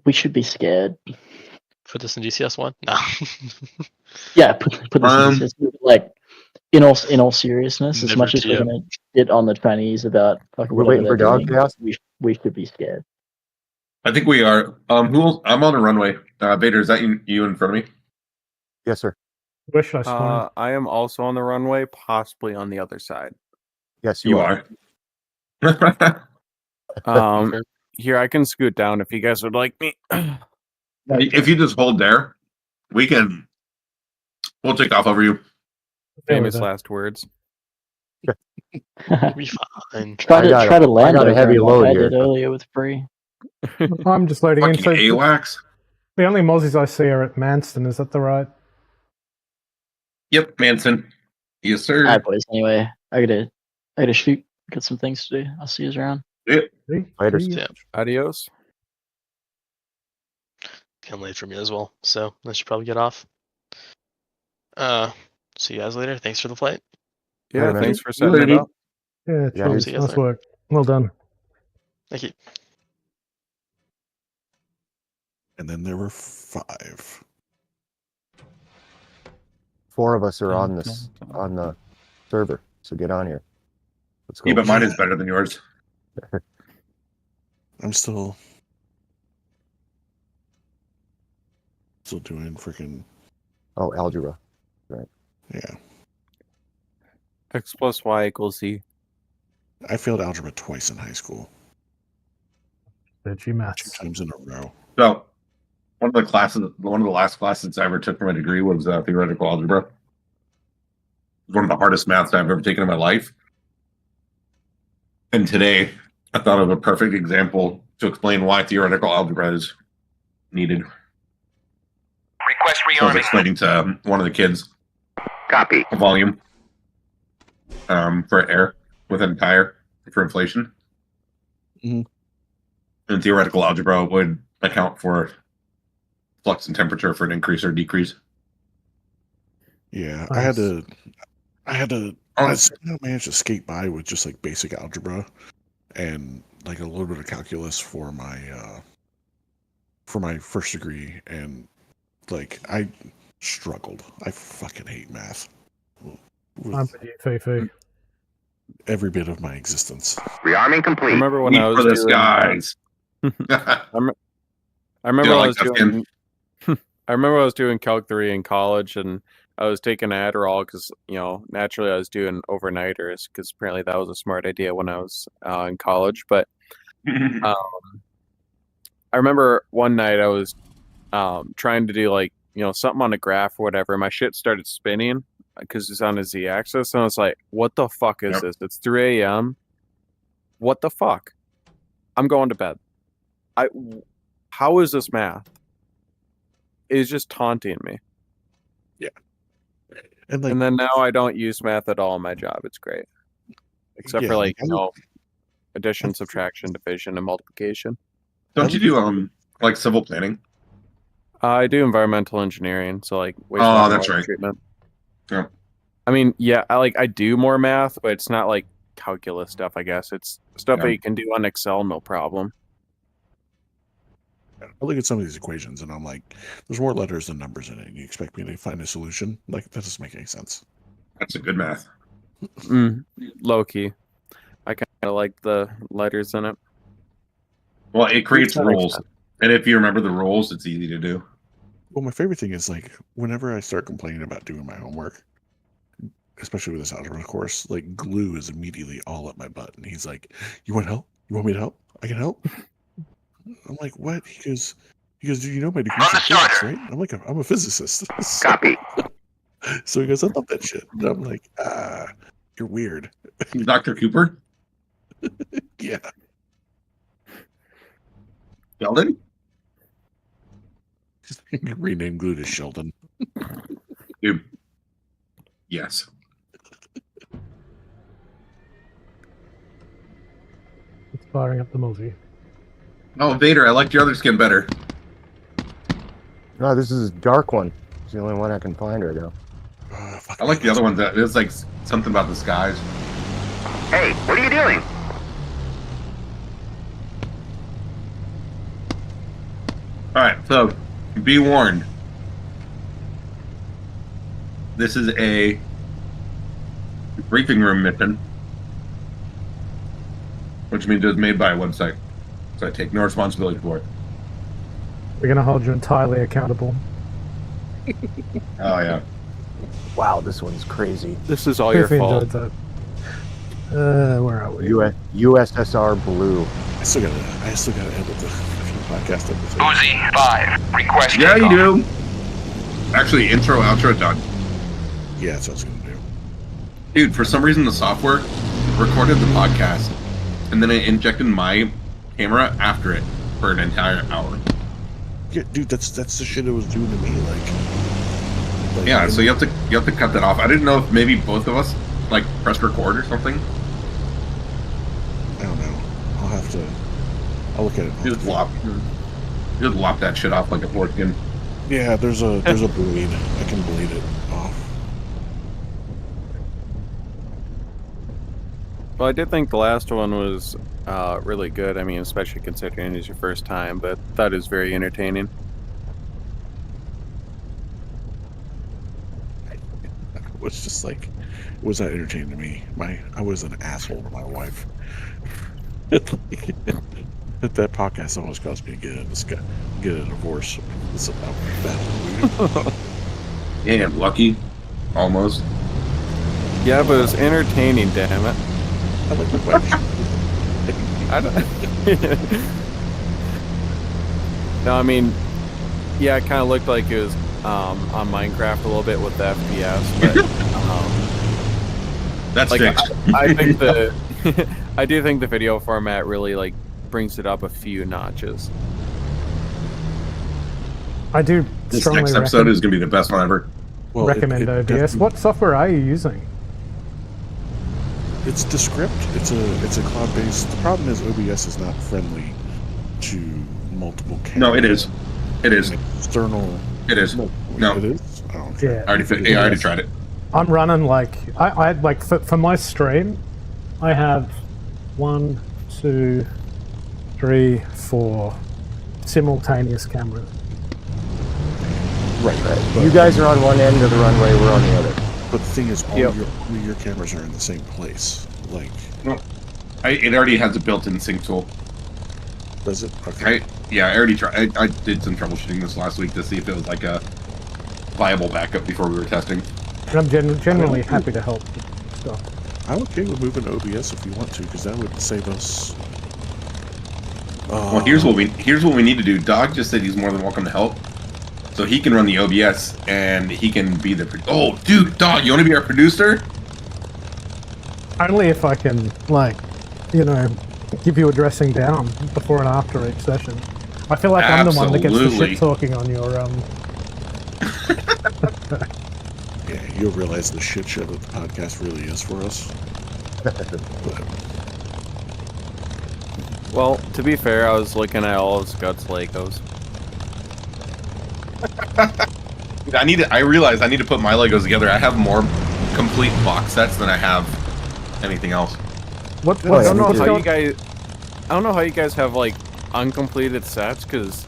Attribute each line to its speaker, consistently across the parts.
Speaker 1: we should be scared.
Speaker 2: Put this in DCS one? No.
Speaker 1: Yeah, put this in DCS. Like, in all seriousness, as
Speaker 2: Never
Speaker 1: much as we're
Speaker 2: TM.
Speaker 1: gonna get on the Chinese about fucking
Speaker 3: We're
Speaker 1: whatever
Speaker 3: waiting for
Speaker 1: they're
Speaker 3: dog
Speaker 1: doing,
Speaker 3: chaos.
Speaker 1: we should be scared.
Speaker 4: I think we are. I'm on the runway. Vader, is that you in front of me?
Speaker 3: Yes, sir.
Speaker 5: Where should I spawn?
Speaker 6: I am also on the runway, possibly on the other side.
Speaker 3: Yes,
Speaker 4: You are.
Speaker 6: Here, I can scoot down if you guys would like me.
Speaker 4: If you just hold there, we'll take off over you.
Speaker 6: Famous last words.
Speaker 2: We'll be fine.
Speaker 1: Try to land.
Speaker 3: I got a heavy
Speaker 1: over
Speaker 3: load
Speaker 1: like I
Speaker 3: here.
Speaker 1: did earlier with free.
Speaker 5: I'm just loading in.
Speaker 4: Fucking
Speaker 5: So
Speaker 4: AWACS.
Speaker 5: the only Mozzies I see are at Manston. Is that the right?
Speaker 4: Yep, Manson. Yes, sir.
Speaker 1: Alright, boys. Anyway, I gotta shoot. Got some things to do. I'll see you around.
Speaker 4: Yep.
Speaker 3: Later.
Speaker 2: Yeah.
Speaker 6: Adios.
Speaker 2: Getting late for me as well, so I should probably get off. See you guys later. Thanks for the flight.
Speaker 6: Yeah,
Speaker 3: Alright,
Speaker 6: thanks
Speaker 3: man.
Speaker 6: for setting it up.
Speaker 5: Yeah,
Speaker 3: Yeah,
Speaker 5: nice,
Speaker 2: see you guys
Speaker 5: nice
Speaker 2: later.
Speaker 5: work. Well done.
Speaker 2: Thank you.
Speaker 7: And then there were 5.
Speaker 3: 4 of us are on the server, so get on here. Let's go.
Speaker 4: Yeah, but mine is better than yours.
Speaker 7: I'm still doing freaking
Speaker 3: Oh, algebra.
Speaker 7: yeah.
Speaker 6: X plus Y equals Z.
Speaker 7: I failed algebra twice in high school,
Speaker 5: Bitchy
Speaker 7: 2
Speaker 5: maths.
Speaker 7: times in a row.
Speaker 4: So, one of the last classes I ever took for my degree was theoretical algebra. It was one of the hardest maths I've ever taken in my life. And today, I thought of a perfect example to explain why theoretical algebra is needed.
Speaker 8: Request
Speaker 4: I was
Speaker 8: rearming.
Speaker 4: explaining to one of the kids
Speaker 8: Copy.
Speaker 4: a volume for air within a tire for inflation.
Speaker 7: Mhm.
Speaker 4: And theoretical algebra would account for flux in temperature for an increase or decrease.
Speaker 7: Yeah,
Speaker 5: Nice.
Speaker 7: I somehow managed to skate by with just like basic algebra and like a little bit of calculus for my first degree, and like I struggled. I fucking hate math with
Speaker 5: I'm with you, Fifi.
Speaker 7: every bit of my existence.
Speaker 8: Rearming
Speaker 6: I
Speaker 8: complete.
Speaker 6: remember when
Speaker 4: Eat
Speaker 6: I was
Speaker 4: for this,
Speaker 6: doing,
Speaker 4: guys.
Speaker 6: I remember
Speaker 4: Do you
Speaker 6: I
Speaker 4: like
Speaker 6: was
Speaker 4: that,
Speaker 6: doing. I remember I was doing Calc 3 in college, and I was taking Adderall because naturally I was doing overnighters because apparently that was a smart idea when I was in college. But I remember one night I was trying to do like something on a graph or whatever. My shit started spinning because it's on a z-axis, and I was like, "What the fuck is
Speaker 4: Yep.
Speaker 6: this? It's 3 a.m. What the fuck? I'm going to bed. How is this math? It's just taunting me."
Speaker 7: And like
Speaker 6: And then now I don't use math at all in my job. It's great, except for like addition, subtraction, division, and multiplication.
Speaker 4: Don't you do like civil planning?
Speaker 6: I do environmental engineering, so like wastewater
Speaker 4: Oh, that's
Speaker 6: water
Speaker 4: right.
Speaker 6: treatment.
Speaker 4: Yeah.
Speaker 6: I mean, yeah, I do more math, but it's not like calculus stuff. I guess it's stuff
Speaker 4: Yeah.
Speaker 6: that you can do on Excel, no problem.
Speaker 7: I look at some of these equations and I'm like, there's more letters than numbers in it. And you expect me to find a solution? Like, that doesn't make any sense.
Speaker 4: That's a good math.
Speaker 6: Low key, I kind of like the letters in it.
Speaker 4: Well, it creates
Speaker 6: That makes
Speaker 4: rules.
Speaker 6: sense.
Speaker 4: And if you remember the rules, it's easy to do.
Speaker 7: Well, my favorite thing is like whenever I start complaining about doing my homework, especially with this algebra course, like glue is immediately all up my butt. And he's like, "You want help? You want me to help? I can help." I'm like, "What?" He goes, "Do you know my degree's in physics, right?" I'm like, "I'm a physicist."
Speaker 8: Copy.
Speaker 7: So he goes, "I love that shit." And I'm like, "You're weird."
Speaker 4: Dr. Cooper?
Speaker 7: Yeah.
Speaker 4: Sheldon?
Speaker 7: Rename glue to Sheldon.
Speaker 4: Dude. Yes.
Speaker 5: It's firing up the movie.
Speaker 4: Oh, Vader, I liked your other skin better.
Speaker 3: No, this is a dark one. It's the only one I can find right now.
Speaker 4: I like the other one. That it's like something about the skies.
Speaker 8: Hey, what are you doing?
Speaker 4: right, so be warned. This is a briefing room mission, which means it was made by a website. So I take no responsibility for it.
Speaker 5: We're going to hold you entirely accountable.
Speaker 4: Oh, yeah.
Speaker 3: Wow, this one's crazy.
Speaker 6: This is all your
Speaker 5: If you
Speaker 6: fault.
Speaker 5: enjoyed that. Where are we?
Speaker 3: USSR Blue.
Speaker 7: I still gotta edit the podcast episode.
Speaker 8: Uzi 5. Request
Speaker 4: Yeah, you
Speaker 8: takeoff.
Speaker 4: do. Actually, intro, outro done.
Speaker 7: Yeah, that's what I was gonna do.
Speaker 4: Dude, for some reason the software recorded the podcast, and then it injected my camera after it for an entire hour.
Speaker 7: Yeah, dude, that's the shit it was doing to me. Like
Speaker 4: Yeah, so you have to cut that off. I didn't know if maybe both of us like pressed record or something.
Speaker 7: I don't know. I'll look at it.
Speaker 4: Just lop that shit off like a foreskin.
Speaker 7: Yeah, there's a bleed. I can bleed it off.
Speaker 6: Well, I did think the last one was really good. I mean, especially considering it's your first time, but that is very entertaining.
Speaker 7: It was just like, it was not entertaining to me. I was an asshole to my wife. That podcast almost caused me to get a divorce. It's about that.
Speaker 4: Yeah, lucky. Almost.
Speaker 6: Yeah, but it's entertaining, damn it.
Speaker 7: I like my wife.
Speaker 6: I don't. No, I mean, yeah, it kind of looked like it was on Minecraft a little bit with the FPS, but
Speaker 4: That's
Speaker 6: like
Speaker 4: fixed.
Speaker 6: I think the I do think the video format really like brings it up a few notches.
Speaker 5: I do
Speaker 4: This
Speaker 5: strongly
Speaker 4: next episode is going to be the best one ever.
Speaker 7: Well,
Speaker 5: recommend
Speaker 7: it
Speaker 5: OBS.
Speaker 7: definitely-
Speaker 5: What software are you using?
Speaker 7: It's Descript. It's a cloud-based. The problem is OBS is not friendly to multiple cameras.
Speaker 4: No, it is. It is.
Speaker 7: External.
Speaker 4: It is.
Speaker 7: No,
Speaker 4: No.
Speaker 7: it is. Oh, okay.
Speaker 5: Yeah.
Speaker 4: I already tried it.
Speaker 5: I'm running like I like for my stream, I have 1, 2, 3, 4 simultaneous cameras.
Speaker 7: Right. But,
Speaker 3: You guys are on one end of the runway, we're on the other.
Speaker 7: but the thing is, all
Speaker 6: Yep.
Speaker 7: your cameras are in the same place. Like,
Speaker 4: It already has a built-in sync tool.
Speaker 7: does it? Okay.
Speaker 4: I already tried. I did some troubleshooting this last week to see if it was like a viable backup before we were testing.
Speaker 5: And I'm generally happy to help with stuff.
Speaker 7: I'm okay with moving to OBS if you want to, because that would save us.
Speaker 4: Well, here's what we need to do. Dog just said he's more than welcome to help, so he can run the OBS and he can be the. Oh, dude, Dog, you want to be our producer?
Speaker 5: Only if I can, like, give you a dressing down before and after each session. I feel like I'm the one that gets the
Speaker 4: Absolutely.
Speaker 5: shit talking on your
Speaker 7: Yeah, you'll realize the shit show that the podcast really is for us. But
Speaker 6: Well, to be fair, I was looking at all of Scott's Legos.
Speaker 4: I realized I need to put my Legos together. I have more complete box sets than I have anything else.
Speaker 5: what
Speaker 3: Oh,
Speaker 6: I don't know
Speaker 5: what's
Speaker 6: how
Speaker 5: going-
Speaker 6: you guys have like uncompleted sets, because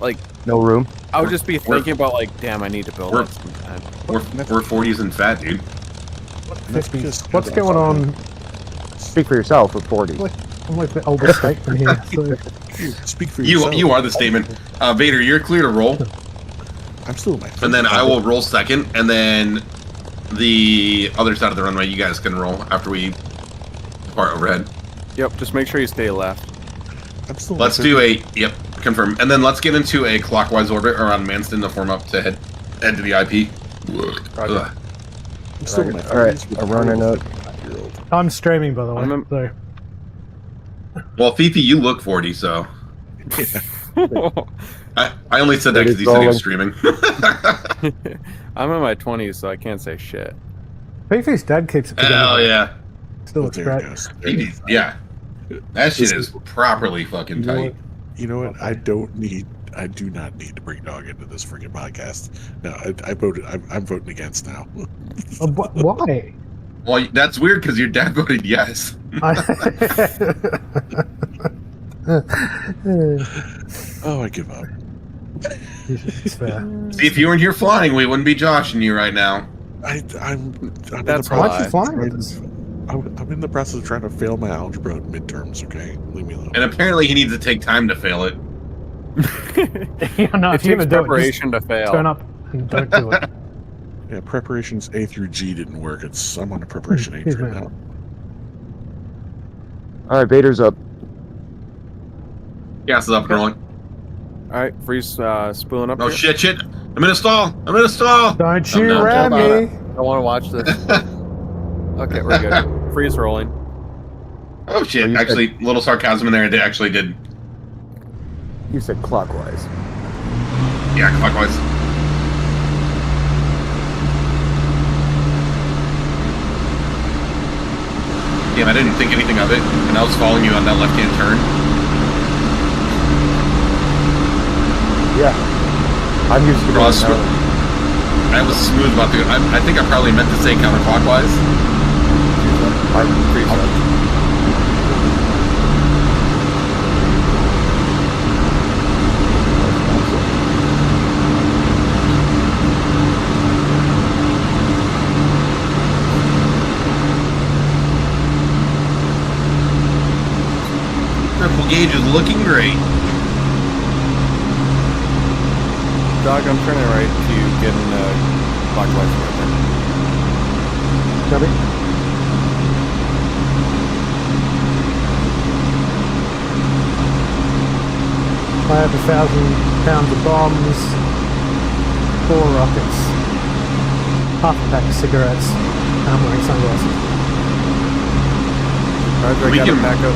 Speaker 6: like
Speaker 3: No room.
Speaker 6: I would just be thinking about like, damn, I need to build
Speaker 4: We're-
Speaker 6: that sometime.
Speaker 4: We're 40s and fat, dude.
Speaker 7: that's because
Speaker 5: What's going on?
Speaker 3: Speak for yourself at 40.
Speaker 5: I'm like the oldest statesman here. So
Speaker 7: Speak for yourself.
Speaker 4: You are the statement. Vader, you're clear to roll,
Speaker 7: I'm still in my.
Speaker 4: and then I will roll second, and then the other side of the runway you guys can roll after we depart overhead.
Speaker 6: Yep, just make sure you stay left.
Speaker 7: I'm still.
Speaker 4: Let's do confirm, and then let's get into a clockwise orbit around Manston to form up to head to the IP. Ugh.
Speaker 7: I'm still in my
Speaker 3: All right,
Speaker 7: 30s with
Speaker 3: a runner note.
Speaker 7: 5-year-old.
Speaker 5: I'm streaming, by the way.
Speaker 6: I'm-
Speaker 5: So
Speaker 4: Well, Fifi, you look 40, so I only said that because he
Speaker 3: It's
Speaker 4: said he was streaming.
Speaker 6: I'm in my 20s, so I can't say shit.
Speaker 5: Fifi's dad keeps it together.
Speaker 4: Hell yeah,
Speaker 5: Still looks
Speaker 7: There
Speaker 5: great.
Speaker 7: it goes.
Speaker 4: Fifi's, yeah. That shit is properly fucking
Speaker 7: You know
Speaker 4: tight.
Speaker 7: what? You know what? I do not need to bring dog into this freaking podcast. No, I voted. I'm voting against now.
Speaker 5: Why?
Speaker 4: Well, that's weird because your dad voted yes.
Speaker 7: Oh, I give up.
Speaker 5: It's fair.
Speaker 4: See, if you weren't here flying, we wouldn't be joshing you right now.
Speaker 7: I'm
Speaker 6: That's
Speaker 7: in the
Speaker 5: Why
Speaker 6: why.
Speaker 5: aren't you flying with us?
Speaker 7: I'm in the process of trying to fail my algebra midterms. Okay, leave me alone.
Speaker 4: And apparently he needs to take time to fail it.
Speaker 5: Yeah, no,
Speaker 6: It
Speaker 5: if you
Speaker 6: takes
Speaker 5: ever do it,
Speaker 6: preparation to
Speaker 5: just
Speaker 6: fail.
Speaker 5: turn up and don't do it.
Speaker 7: Yeah, preparations A through G didn't work. I'm on a preparation A
Speaker 5: He's
Speaker 7: right
Speaker 5: mad.
Speaker 7: now.
Speaker 3: All right, Vader's up.
Speaker 4: Gas is up and rolling.
Speaker 6: All right, freeze spooling up.
Speaker 4: Oh,
Speaker 6: here.
Speaker 4: shit. I'm in a stall. I'm in a stall.
Speaker 5: Don't you
Speaker 4: no,
Speaker 5: ram
Speaker 6: hold on.
Speaker 5: me!
Speaker 6: I want to watch this. Okay, we're good. Freeze rolling.
Speaker 4: Oh, shit.
Speaker 3: Oh, you
Speaker 4: Actually, a little sarcasm in there. It actually did.
Speaker 3: You said clockwise.
Speaker 4: Yeah, clockwise. Damn, I didn't think anything of it, and I was following you on that left-hand turn.
Speaker 3: Yeah. I'm used to
Speaker 4: Well,
Speaker 3: going
Speaker 4: I was smooth about the. I think I probably meant to say counterclockwise.
Speaker 6: Freeze up.
Speaker 4: Triple gauge is looking great.
Speaker 6: Dog, I'm turning right to get in clockwise right there.
Speaker 5: Copy. I have 1,000 pounds of bombs, 4 rockets, half a pack of cigarettes, and I'm wearing sunglasses.
Speaker 6: Roger, I
Speaker 4: We
Speaker 6: got
Speaker 4: can-
Speaker 6: a pack of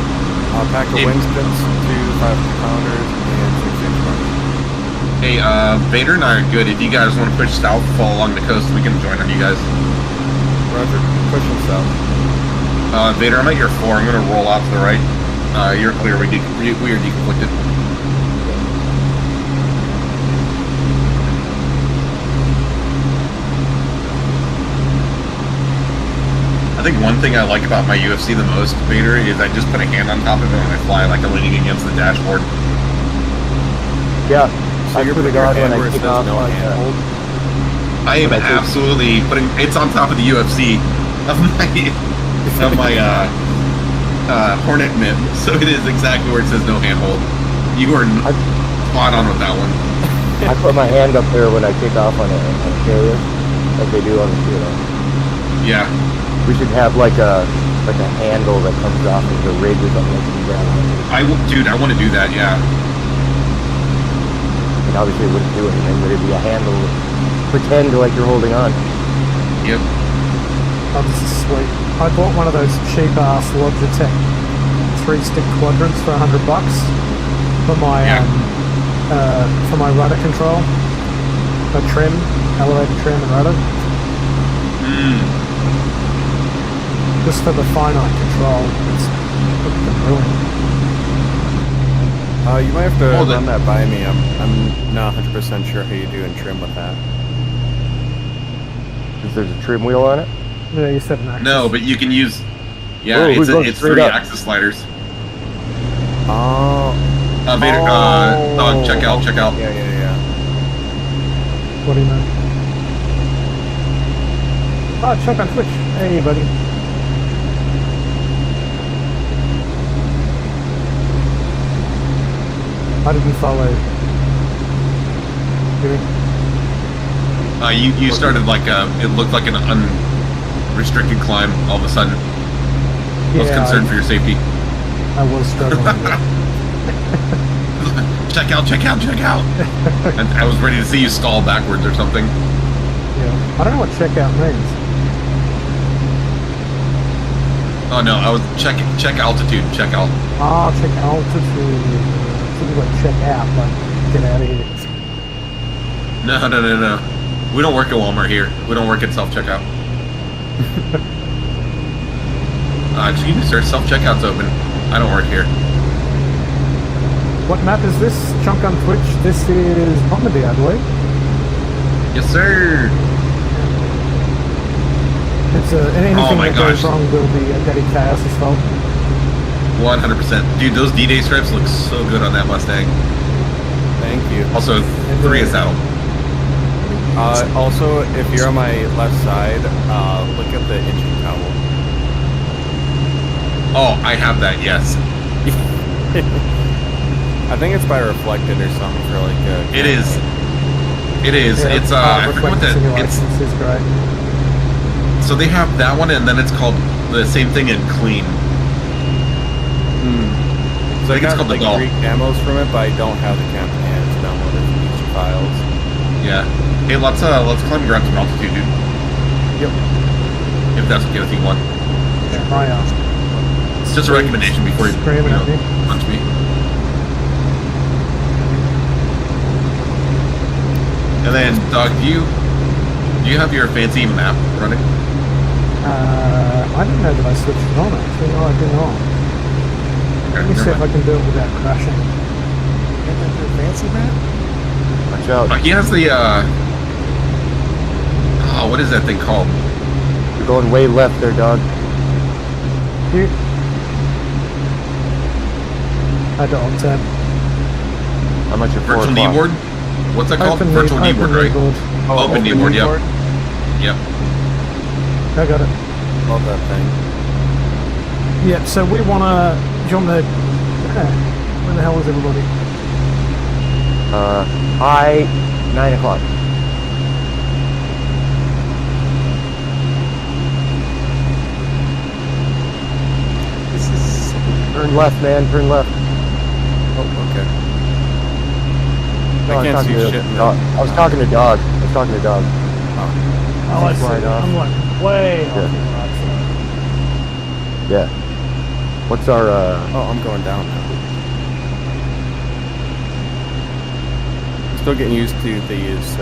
Speaker 4: Hey.
Speaker 6: Winston's, 2 5-pounders, and 6-inch marks.
Speaker 4: Hey, Vader and I are good. If you guys want to push south, fall along the coast, we can join on you guys.
Speaker 6: Roger, pushing south.
Speaker 4: Vader, I'm at your 4. I'm going to roll out to the right. You're clear. We are deconflicted. I think one thing I like about my UFC the most, Vader, is I just put a hand on top of it when I fly, like I'm leaning against the dashboard.
Speaker 3: Yeah.
Speaker 6: So
Speaker 3: I
Speaker 6: you're
Speaker 3: put
Speaker 6: putting
Speaker 3: it
Speaker 6: your
Speaker 3: on when
Speaker 6: hand
Speaker 3: I
Speaker 6: where it
Speaker 3: take
Speaker 6: says
Speaker 3: off
Speaker 6: no
Speaker 3: on
Speaker 6: handhold?
Speaker 4: I am
Speaker 3: When I take-
Speaker 4: absolutely putting it's on top of the UFC of my Hornet mitt, so it is exactly where it says no handhold. You are spot on with that one.
Speaker 3: I put my hand up there when I take off on a carrier, like they do on the
Speaker 4: Yeah.
Speaker 3: We should have like a handle that comes off of the rig or something like that.
Speaker 4: Dude, I want to do that. Yeah.
Speaker 3: And obviously it wouldn't do anything, but it'd be a handle. Pretend like you're holding on.
Speaker 4: Yep.
Speaker 5: Oh, this is sweet. I bought one of those cheap-ass Logitech 3-stick quadrants for $100 for my for my rudder control, for trim, elevator trim and rudder. Just for the finite control, it's brilliant.
Speaker 6: You might have to
Speaker 4: Hold
Speaker 6: run
Speaker 4: it.
Speaker 6: that by me. I'm not 100% sure how you do in trim with that.
Speaker 3: Because there's a trim wheel on it.
Speaker 5: Yeah, you said an axis.
Speaker 4: No, but you can use. Yeah,
Speaker 3: Whoa, who's going
Speaker 4: it's
Speaker 3: straight
Speaker 4: 3
Speaker 3: up?
Speaker 4: axis sliders.
Speaker 6: Oh.
Speaker 4: Vader, dog, check out.
Speaker 6: Yeah.
Speaker 5: What do you mean? Oh, check on Twitch. Hey, buddy. How did you follow?
Speaker 4: You started like it looked like an unrestricted climb all of a sudden. I was concerned for your safety.
Speaker 5: I was struggling.
Speaker 4: Check out. And I was ready to see you stall backwards or something.
Speaker 5: Yeah. I don't know what checkout means.
Speaker 4: Oh no, I was check altitude, check out.
Speaker 5: Ah, check altitude. Something like check out, like get out of here.
Speaker 4: No. We don't work at Walmart here. We don't work at self-checkout. Excuse me, sir. Self-checkout's open. I don't work here.
Speaker 5: What map is this? Chunk on Twitch. This is Normandy, I believe.
Speaker 4: Yes, sir.
Speaker 5: It's anything
Speaker 4: Oh my
Speaker 5: that goes
Speaker 4: gosh.
Speaker 5: wrong will be Daddy Chaos's fault.
Speaker 4: 100%. Dude, those D-Day stripes look so good on that Mustang.
Speaker 6: Thank you.
Speaker 4: Also, 3 is saddle.
Speaker 6: Also, if you're on my left side, look at the engine towel.
Speaker 4: Oh, I have that. Yes,
Speaker 6: I think it's by reflected or something for like.
Speaker 4: it is. It is.
Speaker 5: Yeah,
Speaker 4: It's I forget what that. It's
Speaker 5: simulations is great.
Speaker 4: so they have that one, and then it's called the same thing in clean.
Speaker 6: So I
Speaker 4: think it's
Speaker 6: got
Speaker 4: called the
Speaker 6: like
Speaker 4: doll.
Speaker 6: 3 camos from it, but I don't have the campaigns downloaded from each files.
Speaker 4: Yeah. Hey, let's climb and grab some altitude, dude.
Speaker 6: Yep.
Speaker 4: If that's okay with you, one.
Speaker 5: My
Speaker 4: It's just a recommendation before you,
Speaker 5: screaming at me.
Speaker 4: punch me. And then, Doug, do you have your fancy map running?
Speaker 5: I didn't know that I switched it on actually. Oh, I did not. Let me see if I can do it without crashing.
Speaker 7: Fancy map?
Speaker 3: Watch out.
Speaker 4: He has the oh, what is that thing called?
Speaker 3: You're going way left there, dog.
Speaker 5: You. I don't.
Speaker 3: How much your 4
Speaker 4: Virtual
Speaker 3: o'clock?
Speaker 4: kneeboard? What's that called? Virtual kneeboard, right?
Speaker 6: Oh,
Speaker 4: Open kneeboard, yep. Yep.
Speaker 5: I got it.
Speaker 6: Love that thing.
Speaker 5: Yeah, so we wanna. Do you want to? Where the hell is everybody?
Speaker 3: High 9 o'clock.
Speaker 7: This is
Speaker 3: Turn left, man. Turn left.
Speaker 6: Oh, okay.
Speaker 3: No,
Speaker 6: I can't see shit.
Speaker 3: I was talking to dog.
Speaker 5: Oh, I see.
Speaker 3: Right off.
Speaker 5: I'm like way off
Speaker 3: Yeah.
Speaker 5: the right side.
Speaker 3: Yeah. What's our
Speaker 6: Oh, I'm going down now. Still getting used to these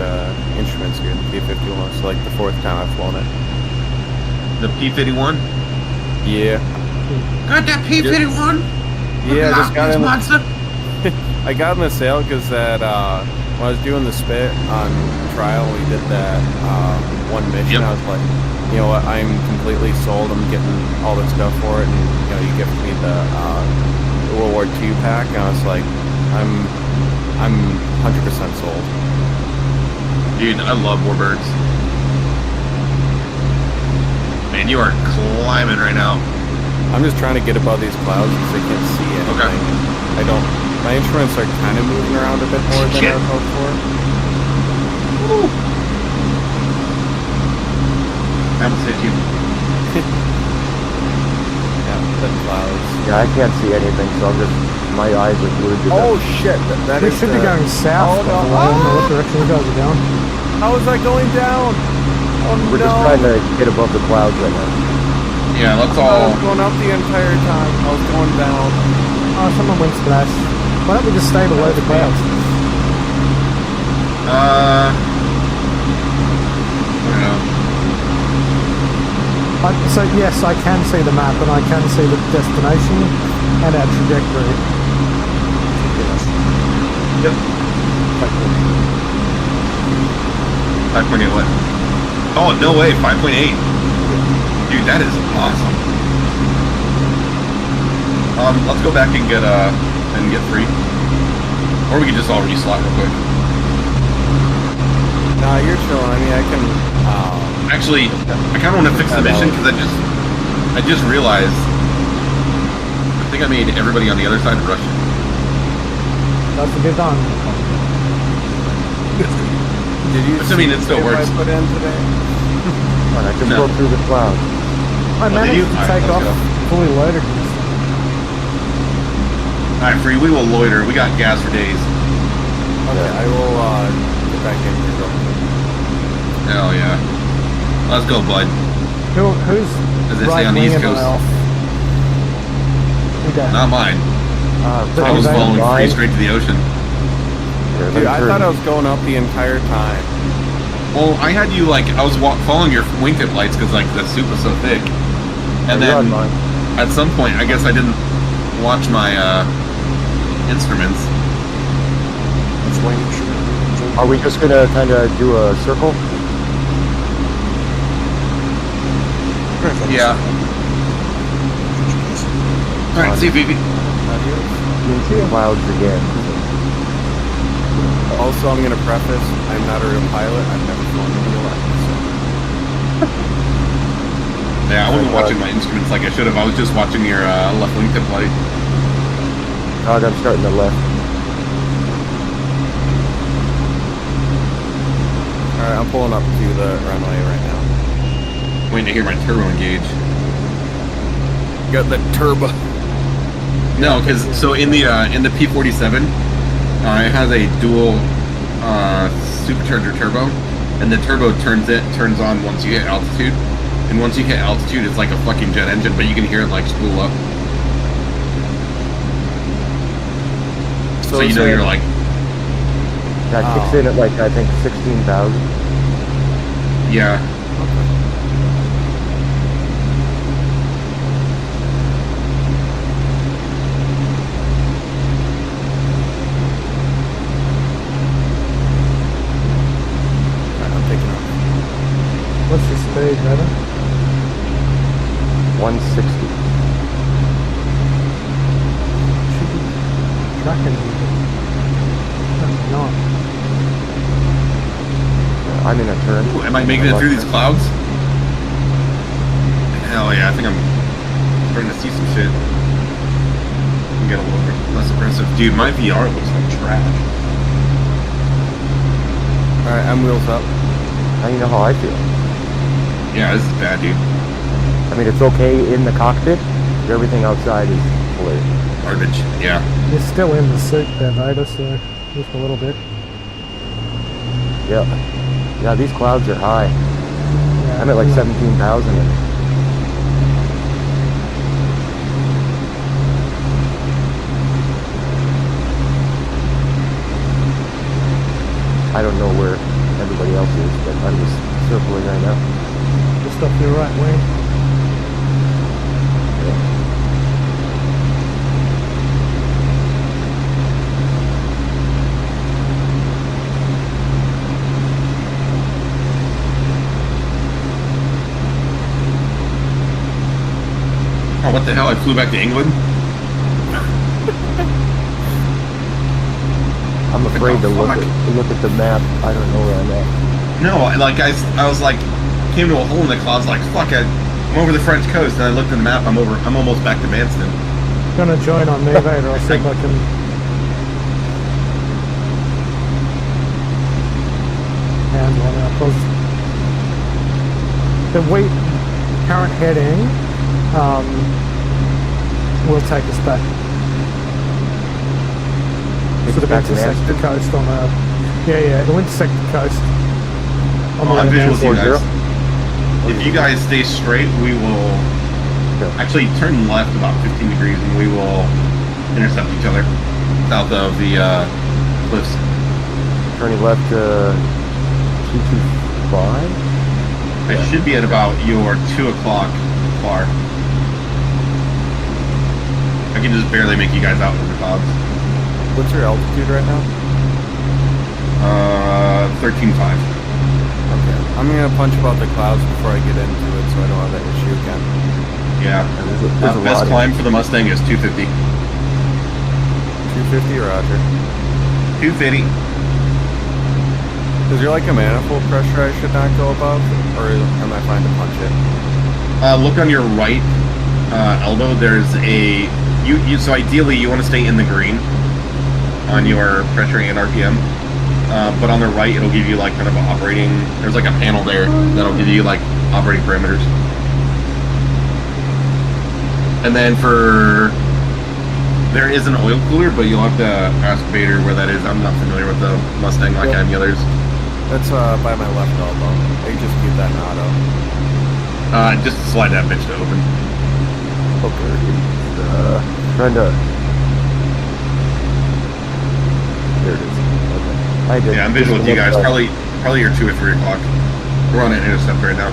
Speaker 6: instruments here, the P51. It's like the 4th time I've flown it.
Speaker 4: The P51?
Speaker 6: Yeah.
Speaker 4: Got that P51?
Speaker 6: Yeah, I just got in.
Speaker 4: monster.
Speaker 6: I got in the sale because that when I was doing the spit on trial, we did that one mission.
Speaker 4: Yep.
Speaker 6: I was like, you know what? I'm completely sold. I'm getting all this stuff for it, and you know, you gifted me the World War II pack, and I was like, I'm 100% sold.
Speaker 4: Dude, I love Warbirds. Man, you are climbing right now.
Speaker 6: I'm just trying to get above these clouds because I can't see anything.
Speaker 4: Okay.
Speaker 6: I don't. My instruments are kind of moving around a bit more than
Speaker 4: Shit.
Speaker 6: I hoped for.
Speaker 4: I almost hit you.
Speaker 6: Yeah, the clouds.
Speaker 3: Yeah, I can't see anything, so I'm just my eyes are glued to
Speaker 6: Oh
Speaker 3: them.
Speaker 6: shit! That
Speaker 5: We
Speaker 6: is
Speaker 5: should be
Speaker 6: the-
Speaker 5: going south.
Speaker 6: Oh, no.
Speaker 5: by the way. I don't know what direction you guys are going.
Speaker 6: How is that going down? Oh
Speaker 3: We're
Speaker 6: no!
Speaker 3: just trying to get above the clouds right now.
Speaker 4: Yeah, let's
Speaker 6: I
Speaker 4: all.
Speaker 6: was going up the entire time. I was going down.
Speaker 5: Oh, someone went splash. Why don't we just stay below the clouds?
Speaker 4: I don't know.
Speaker 5: So yes, I can see the map and I can see the destination and our trajectory.
Speaker 4: Yep. 5.8 what? Oh, no way, 5.8. Dude, that is awesome. Let's go back and get free. Or we could just all reslot real quick.
Speaker 6: Nah, you're chilling. I mean, I can.
Speaker 4: Actually, I kinda wanna fix the mission because I just realized I think I made everybody on the other side Russian.
Speaker 5: That's a good time.
Speaker 6: Did you?
Speaker 4: Which, I mean, it still
Speaker 6: see what
Speaker 4: works.
Speaker 6: I put in today.
Speaker 3: Come on, I just
Speaker 4: No.
Speaker 3: broke through the clouds.
Speaker 5: I
Speaker 4: did
Speaker 5: managed
Speaker 4: you?
Speaker 5: to
Speaker 4: Alright,
Speaker 5: take
Speaker 4: let's
Speaker 5: off
Speaker 4: go.
Speaker 5: fully loaded.
Speaker 4: Alright, free, we will loiter. We got gas for days.
Speaker 6: Okay, I will get back in here real quick.
Speaker 4: Hell yeah. Let's go, bud.
Speaker 5: Who's
Speaker 4: As they say
Speaker 5: right
Speaker 4: on the East
Speaker 5: wing am I
Speaker 4: Coast.
Speaker 5: off? Who dat?
Speaker 4: Not mine.
Speaker 5: But
Speaker 4: I was
Speaker 5: anyway,
Speaker 4: falling
Speaker 3: mine.
Speaker 4: free straight to the ocean.
Speaker 3: Here, let
Speaker 6: Dude,
Speaker 3: me
Speaker 6: I
Speaker 3: turn.
Speaker 6: thought I was going up the entire time.
Speaker 4: Well, I had you like I was following your wingtip lights because like the soup was so thick, and
Speaker 3: You're on
Speaker 4: then
Speaker 3: mine.
Speaker 4: at some point I guess I didn't watch my instruments.
Speaker 7: That's why you should.
Speaker 3: Are we just gonna kind of do a circle?
Speaker 4: Yeah. All right, see you, baby.
Speaker 3: Into the clouds again.
Speaker 6: Also, Also, I'm gonna preface: I'm not a real pilot. I've never flown in real life.
Speaker 4: Yeah, I wasn't watching my instruments like I should have. I was just watching your left wing template.
Speaker 3: Oh, I'm starting to left.
Speaker 6: Alright, I'm pulling up to the runway right now.
Speaker 4: Waiting to hear my turbo engage.
Speaker 6: Got the turbo.
Speaker 4: No, because so in the P-47, it has a dual supercharger turbo, and the turbo turns on once you hit altitude. And once you hit altitude, it's like a fucking jet engine, but you can hear it like spool up. So you know you're like...
Speaker 3: That kicks in at like, I think, 16,000.
Speaker 4: Yeah.
Speaker 6: I'm taking off.
Speaker 5: What's your speed, Reddit?
Speaker 3: 160.
Speaker 5: Should be tracking you, but apparently not.
Speaker 3: I'm in a turn.
Speaker 4: Ooh, am I making it through these clouds? Hell yeah, I think I'm starting to see some shit. Get a little bit less aggressive. Dude, my VR looks like trash.
Speaker 6: Alright, I'm wheels up.
Speaker 3: Now you know how I feel.
Speaker 4: Yeah, this is bad, dude.
Speaker 3: I mean, it's okay in the cockpit, but everything outside is hilarious.
Speaker 4: Garbage. Yeah.
Speaker 5: You're still in the suit there, Vader, so just a little bit.
Speaker 3: Yeah. Yeah, these clouds are high.
Speaker 5: Yeah,
Speaker 3: I'm at like 17,000. I don't know where everybody else is, but I'm just circling right now.
Speaker 5: Just off your right wing.
Speaker 4: Oh, what the hell? I flew back to England?
Speaker 3: I'm afraid to look
Speaker 4: fuck?
Speaker 3: at the map. I don't know where I'm at.
Speaker 4: No, like I was like, came to a hole in the clouds, like, fuck, I'm over the French coast, and I looked at the map, I'm almost back to Manston.
Speaker 5: Gonna join on me, Vader. I'll see if I can. Hand one out, because the current heading will take us back. Sort of
Speaker 3: back to
Speaker 5: intersect the
Speaker 3: Manston?
Speaker 5: coast on a. Yeah, it'll intersect the coast. On
Speaker 4: Oh, I'm
Speaker 5: the way to
Speaker 4: visual with you
Speaker 5: Manston.
Speaker 4: guys. If you guys stay straight, we will actually turn left about 15 degrees, and we will intercept each other south of the cliffs.
Speaker 3: Turning left to 225.
Speaker 4: I should be at about your 2 o'clock bar. I can just barely make you guys out from the clouds.
Speaker 6: What's your altitude right now?
Speaker 4: 13.5.
Speaker 6: Okay. I'm gonna punch about the clouds before I get into it so I don't have that issue again.
Speaker 4: Yeah.
Speaker 3: There's a
Speaker 4: Best
Speaker 3: lot
Speaker 4: climb for the Mustang is 250.
Speaker 6: 250, Roger.
Speaker 4: 250.
Speaker 6: Is there like a manifold pressure I should not go above? Or am I fine to punch it?
Speaker 4: Look on your right elbow. There's a so ideally you want to stay in the green on your pressure and RPM. But on the right, it'll give you like kind of an operating. There's like a panel there that'll give you like operating parameters. And then there is an oil cooler, but you'll have to ask Vader where that is. I'm not familiar with the Mustang like any others.
Speaker 6: That's by my left elbow. I can just keep that in auto.
Speaker 4: Just slide that bitch to open.
Speaker 3: Okay. Trying to. There it is. Okay. I did.
Speaker 4: Yeah, I'm visual with you guys. Probably your 2 or 3 o'clock. We're on an intercept right now.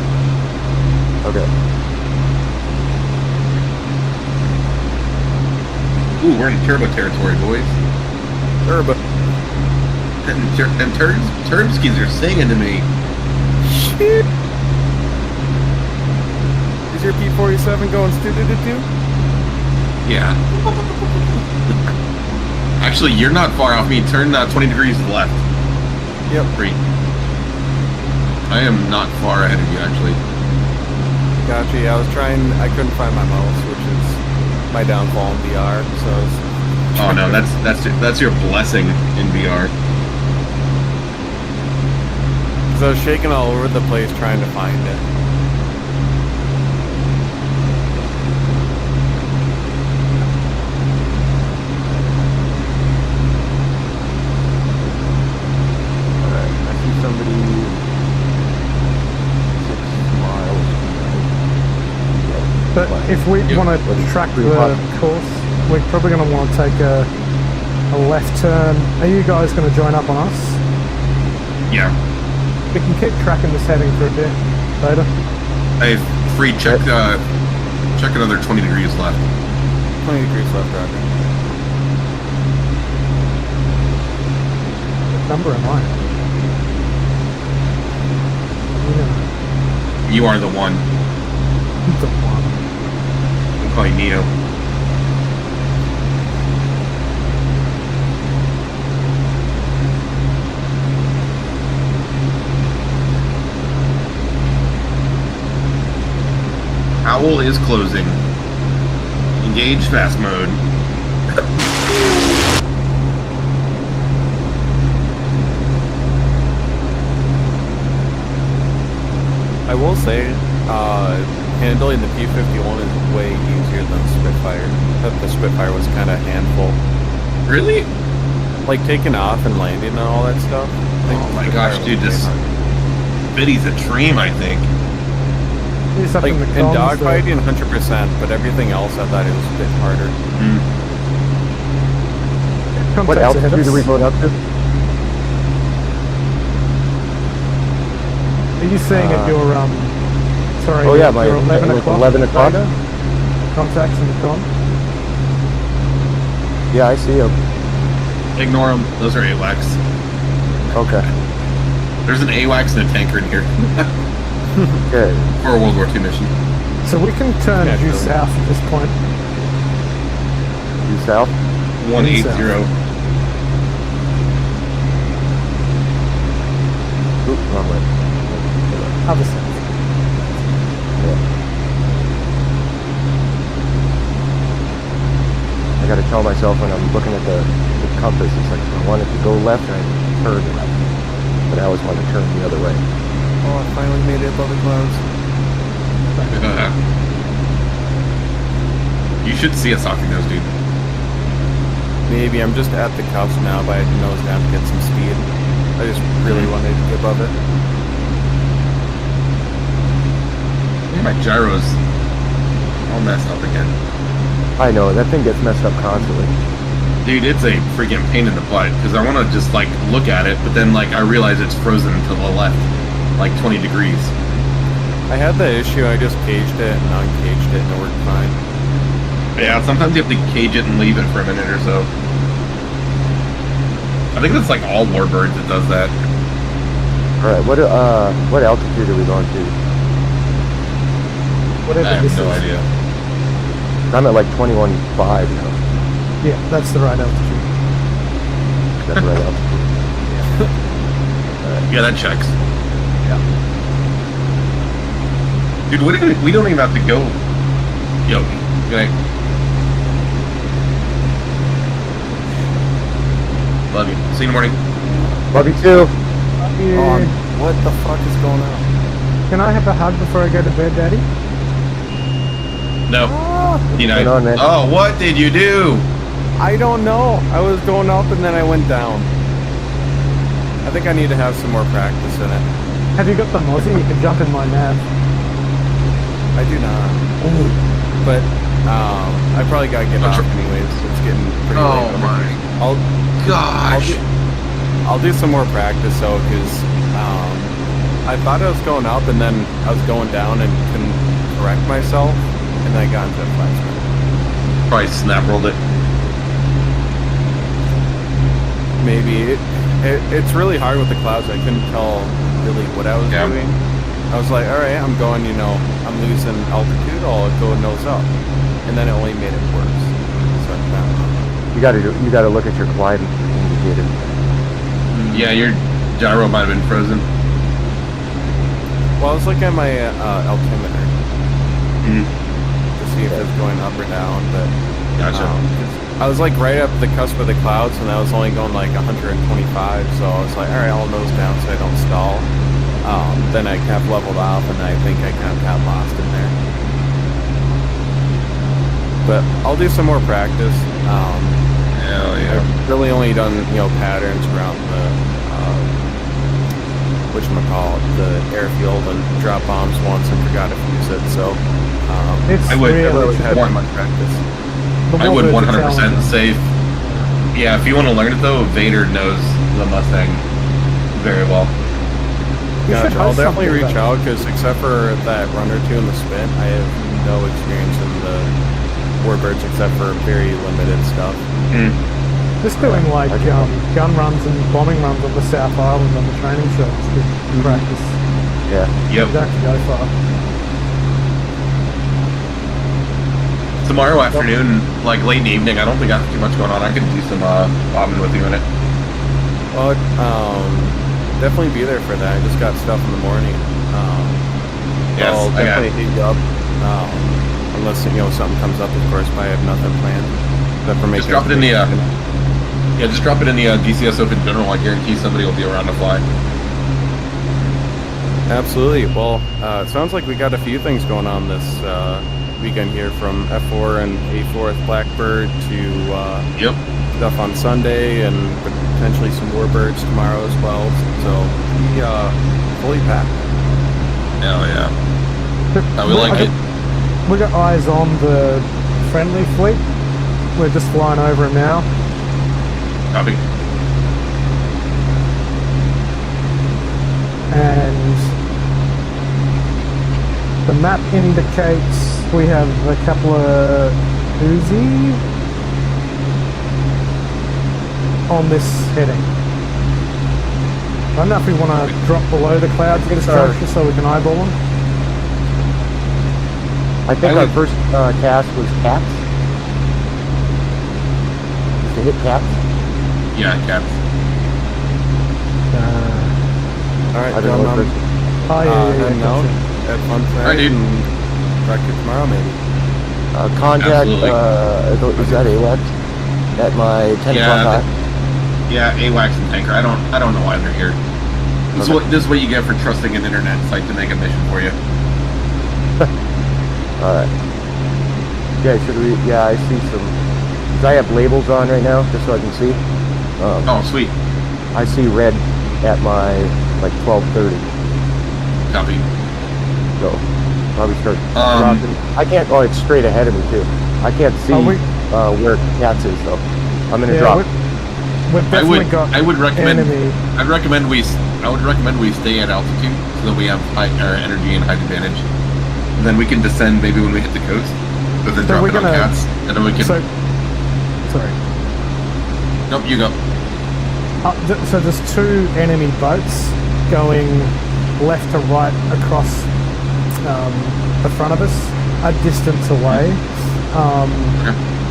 Speaker 3: Okay.
Speaker 4: Ooh, we're in turbo territory, boys.
Speaker 6: Turbo.
Speaker 4: And Turbskis are singing to me.
Speaker 6: Shit. Is your P-47 going stu-du-du-du?
Speaker 4: Yeah. Actually, you're not far off me. Turn 20 degrees left.
Speaker 6: Yep.
Speaker 4: Free. I am not far ahead of you, actually.
Speaker 6: Gotcha. Yeah, I couldn't find my mouse, which is my downfall in VR. So.
Speaker 4: Oh no, that's your blessing in VR.
Speaker 6: So I was shaking all over the place trying to find it.
Speaker 3: Alright, I see somebody 6 miles.
Speaker 5: But if we
Speaker 4: Yep.
Speaker 5: want to track the course, we're probably going to want to take a left turn. Are you guys going to join up on us?
Speaker 4: Yeah.
Speaker 5: We can keep tracking this heading for a bit later.
Speaker 4: Hey, free, check another 20 degrees left.
Speaker 6: 20 degrees left, Roger.
Speaker 5: What number am I? Yeah,
Speaker 4: You are the one.
Speaker 5: the one.
Speaker 4: I'll call you Neo. Owl is closing. Engage fast mode.
Speaker 6: I will say, handling the P-51 is way easier than the Spitfire. The Spitfire was kind of a handful.
Speaker 4: Really?
Speaker 6: Like taking off and landing and all that stuff.
Speaker 4: Oh my gosh, dude, this Biddy's a dream, I think.
Speaker 5: Here's up
Speaker 6: Like,
Speaker 5: in the
Speaker 6: in
Speaker 5: comms,
Speaker 6: dogfighting, 100%, but everything else I thought it was a bit harder.
Speaker 3: What
Speaker 5: contacts ahead of
Speaker 3: altitude are we
Speaker 5: us.
Speaker 3: going up to?
Speaker 5: Are you saying at your sorry?
Speaker 3: Oh yeah,
Speaker 5: at
Speaker 3: my
Speaker 5: your 11 o'clock.
Speaker 3: 11 o'clock.
Speaker 5: radar? Contacts in the com.
Speaker 3: Yeah, I see them.
Speaker 4: Ignore them. Those are AWACS.
Speaker 3: Okay.
Speaker 4: There's an AWACS and a tanker in here
Speaker 3: Good.
Speaker 4: for a World War II mission.
Speaker 5: So we can turn
Speaker 6: Yeah,
Speaker 5: due
Speaker 6: sure.
Speaker 5: south at this point.
Speaker 3: Due south.
Speaker 4: 180.
Speaker 3: Oop, wrong way.
Speaker 5: Other south.
Speaker 3: I gotta tell myself when I'm looking at the compass, it's like I want it to go left and I turn left. But I always want to turn the other way.
Speaker 6: Oh, I finally made it above the clouds.
Speaker 4: You should see us off your nose, dude.
Speaker 6: Maybe I'm just at the cuffs now, but I didn't know I was gonna have to get some speed. I just really wanted to get above it.
Speaker 4: My gyro's all messed up again.
Speaker 3: I know, that thing gets messed up constantly.
Speaker 4: Dude, it's a freaking pain in the butt because I want to just like look at it, but then like I realize it's frozen to the left, like 20 degrees.
Speaker 6: I had that issue, I just caged it and uncaged it and it worked fine.
Speaker 4: Yeah, sometimes you have to cage it and leave it for a minute or so. I think that's like all Warbirds that does that.
Speaker 3: Alright, what altitude are we going to?
Speaker 5: Whatever
Speaker 4: I have
Speaker 5: this
Speaker 4: no
Speaker 5: is.
Speaker 4: idea.
Speaker 3: I'm at like 21.5 now.
Speaker 5: Yeah, that's the right altitude.
Speaker 3: That's right altitude.
Speaker 4: Yeah, that checks.
Speaker 5: Yeah.
Speaker 4: Dude, we don't even have to go. Yo, good night. Love you. See you in the morning.
Speaker 3: Love you too.
Speaker 6: What the fuck is going on?
Speaker 5: Can I have a hug before I go to bed, Daddy?
Speaker 4: No. You know.
Speaker 3: Right on, man.
Speaker 4: Oh, what did you do?
Speaker 6: I don't know. I was going up and then I went down. I think I need to have some more practice in it.
Speaker 5: Have you got the Mozzie? You can jump in my nav.
Speaker 6: I do not. But I probably gotta get off anyways. It's getting pretty late.
Speaker 4: Oh my gosh.
Speaker 6: I'll do some more practice though, because I thought I was going up and then I was going down and couldn't correct myself, and then I got into a flat spin.
Speaker 4: Probably snap rolled it.
Speaker 6: Maybe it's really hard with the clouds. I couldn't tell really what I was doing. I was like, all right, I'm going. I'm losing altitude. I'll go nose up, and then it only made it worse. So I found
Speaker 3: You gotta look at your glide indicator.
Speaker 4: Yeah, your gyro might have been frozen.
Speaker 6: Well, I was looking at my altimeter
Speaker 4: Mhm.
Speaker 6: to see if it's going up or down, but
Speaker 4: Gotcha.
Speaker 6: I was like right up the cusp of the clouds, and I was only going like 125, so I was like, all right, I'll nose down so I don't stall. Then I kind of leveled off, and I think I kind of got lost in there. But I'll do some more practice.
Speaker 4: Hell yeah.
Speaker 6: I've really only done, patterns around the, whatchamacallit, the airfield and drop bombs once and forgot to use it, so
Speaker 5: It's
Speaker 4: I would-
Speaker 6: I really had
Speaker 4: One-
Speaker 6: much practice.
Speaker 5: the
Speaker 4: I
Speaker 5: more
Speaker 4: would
Speaker 5: versatile
Speaker 4: 100%
Speaker 5: the-
Speaker 4: say, yeah, if you want to learn it though, Vader knows the Mustang very well.
Speaker 5: We should
Speaker 6: Gotcha. I'll
Speaker 5: host
Speaker 6: definitely
Speaker 5: something
Speaker 6: reach
Speaker 5: about
Speaker 6: out because except for that run or two in the spin, I have no experience in the Warbirds except for very limited stuff.
Speaker 5: Just doing like gun runs and bombing runs on the South Island on the training shops to practice.
Speaker 3: Yeah.
Speaker 5: You
Speaker 4: Yep.
Speaker 5: don't have to go far.
Speaker 4: Tomorrow afternoon, like late in the evening, I don't think I have too much going on. I could do some bombing with you in it.
Speaker 6: Well, definitely be there for that. I just got stuff in the morning.
Speaker 4: Yes,
Speaker 6: I'll
Speaker 4: I got
Speaker 6: definitely hit you up. Unless something comes up, of course. But I have nothing planned. Except for making.
Speaker 4: Just drop it in the just drop it in the DCS Open General. I guarantee somebody will be around to fly.
Speaker 6: Absolutely. Well, it sounds like we got a few things going on this weekend here, from F4 and A4 with Blackbird to
Speaker 4: Yep.
Speaker 6: stuff on Sunday and potentially some Warbirds tomorrow as well. So we fully packed.
Speaker 4: Hell yeah. We like it.
Speaker 5: We got eyes on the friendly fleet. We're just flying over it now.
Speaker 4: Copy.
Speaker 5: And the map indicates we have a couple of Uzi on this heading. I don't know if we want to drop below the clouds at this juncture so we can eyeball them.
Speaker 3: I think
Speaker 4: I
Speaker 3: our
Speaker 4: would-
Speaker 3: first cast was cats. To hit cats.
Speaker 4: Yeah, Caps.
Speaker 6: All right,
Speaker 3: I don't
Speaker 6: John,
Speaker 3: know what first.
Speaker 5: Oh yeah,
Speaker 6: heading out.
Speaker 5: gotcha.
Speaker 6: Have fun tonight.
Speaker 4: All right, dude.
Speaker 6: And talk to you tomorrow, maybe.
Speaker 3: Contact.
Speaker 4: Absolutely.
Speaker 3: Is that AWAC? At my 10
Speaker 4: Yeah,
Speaker 3: o'clock high.
Speaker 4: Yeah, AWACS and Tanker. I don't know why they're here. This is what you get for trusting an internet site to make a mission for you.
Speaker 3: Alright. Yeah, should we? Yeah, I see some. Cause I have labels on right now, just so I can see.
Speaker 4: Oh, sweet.
Speaker 3: I see red at my like 12:30.
Speaker 4: Copy.
Speaker 3: So probably start
Speaker 4: Um,
Speaker 3: dropping. I can't. Oh, it's straight ahead of me too. I can't see where cats is, so I'm gonna drop.
Speaker 5: We've definitely got
Speaker 4: I would recommend.
Speaker 5: enemy.
Speaker 4: I would recommend we stay at altitude so that we have energy and height advantage. And then we can descend maybe when we hit the coast, but then
Speaker 5: So
Speaker 4: drop
Speaker 5: we're
Speaker 4: it on
Speaker 5: gonna-
Speaker 4: cats, and then we can.
Speaker 5: Sorry.
Speaker 4: Nope, you go.
Speaker 5: So there's two enemy boats going left to right across the front of us, a distance away,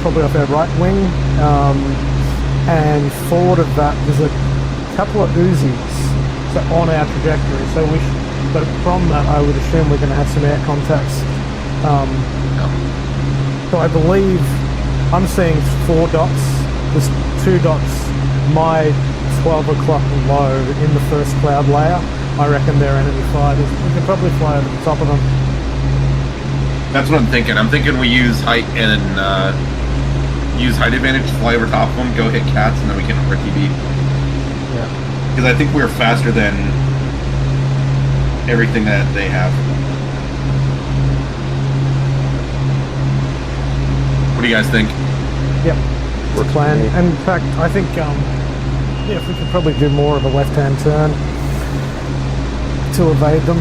Speaker 5: probably off our right wing, and forward of that there's a couple of Uzis on our trajectory. So but from that I would assume we're going to have some air contacts. So I believe I'm seeing 4 dots. There's 2 dots. My 12 o'clock low in the first cloud layer. I reckon they're enemy fighters. We can probably fly over the top of them.
Speaker 4: That's what I'm thinking. I'm thinking we use height and use height advantage to fly over top of them, go hit cats, and then we can RTB.
Speaker 5: Yeah.
Speaker 4: Because I think we're faster than everything that they have. What do you guys think?
Speaker 5: Yep. It's a plan. And in fact, I think if we could probably do more of a left-hand turn to evade them.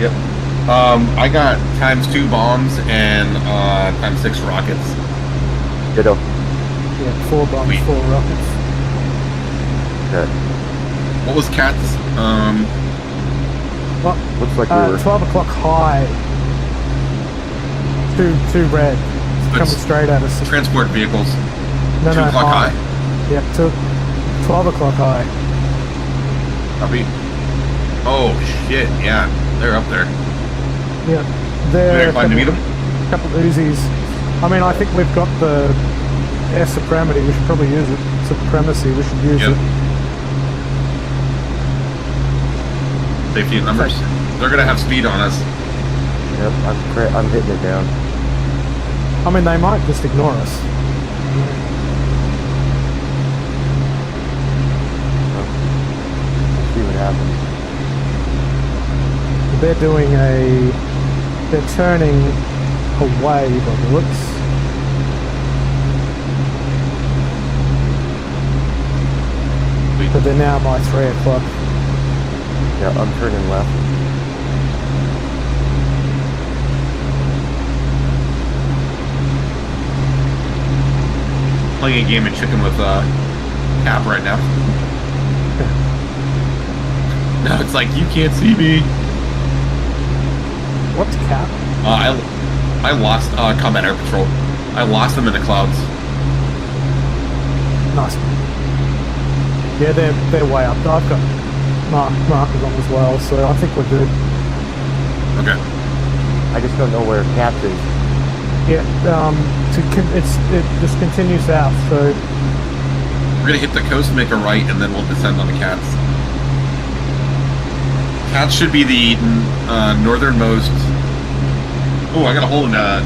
Speaker 4: Yep. I got ×2 bombs and ×6 rockets.
Speaker 3: Ditto.
Speaker 5: Yeah, 4 bombs,
Speaker 4: Sweet.
Speaker 5: 4 rockets.
Speaker 3: Okay.
Speaker 4: What was cats?
Speaker 5: Well,
Speaker 3: Looks like we were.
Speaker 5: 12 o'clock high. 2 red. Coming straight at us.
Speaker 4: Transport vehicles.
Speaker 5: No,
Speaker 4: 2 o'clock high.
Speaker 5: Yep, 12 o'clock high.
Speaker 4: Copy. Oh shit! Yeah, they're up there.
Speaker 5: Yeah,
Speaker 4: They're
Speaker 5: they're
Speaker 4: inclined to meet them.
Speaker 5: a couple Uzis. I mean, I think we've got the air supremacy. We should probably use it. Supremacy. We should use
Speaker 4: Yep.
Speaker 5: it.
Speaker 4: Safety in numbers. They're gonna have speed on us.
Speaker 3: Yep, I'm hitting it down.
Speaker 5: I mean, they might just ignore us.
Speaker 3: See what happens.
Speaker 5: They're turning away by the looks. But they're now by 3 o'clock.
Speaker 3: Yeah, I'm turning left.
Speaker 4: Playing a game of chicken with Cap right now. No, it's like you can't see me.
Speaker 5: What's Cap?
Speaker 4: I lost Combat Air Patrol. I lost them in the clouds.
Speaker 5: Nice. Yeah, they're way up. I've got markers on as well, so I think we're good.
Speaker 4: Okay.
Speaker 3: I just don't know where Cap is.
Speaker 5: Yeah, it just continues south, so
Speaker 4: We're gonna hit the coast, make a right, and then we'll descend on the Cats. Cats should be the northernmost. Oh, I got a hole in the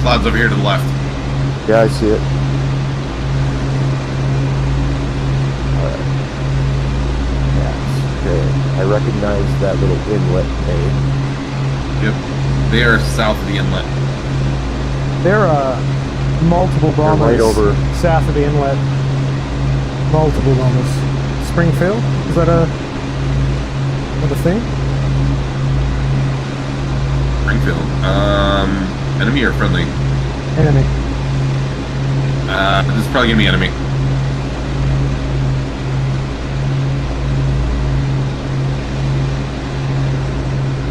Speaker 4: clouds over here to the left.
Speaker 3: Yeah, I see it. Alright. Yes, okay. I recognize that little inlet name.
Speaker 4: Yep. They are south of the inlet.
Speaker 5: there are multiple
Speaker 3: They're
Speaker 5: bombers
Speaker 3: right over.
Speaker 5: south of the inlet. Multiple bombers. Springfield? Is that a thing?
Speaker 4: Springfield. Enemy or friendly?
Speaker 5: Enemy.
Speaker 4: This is probably gonna be enemy.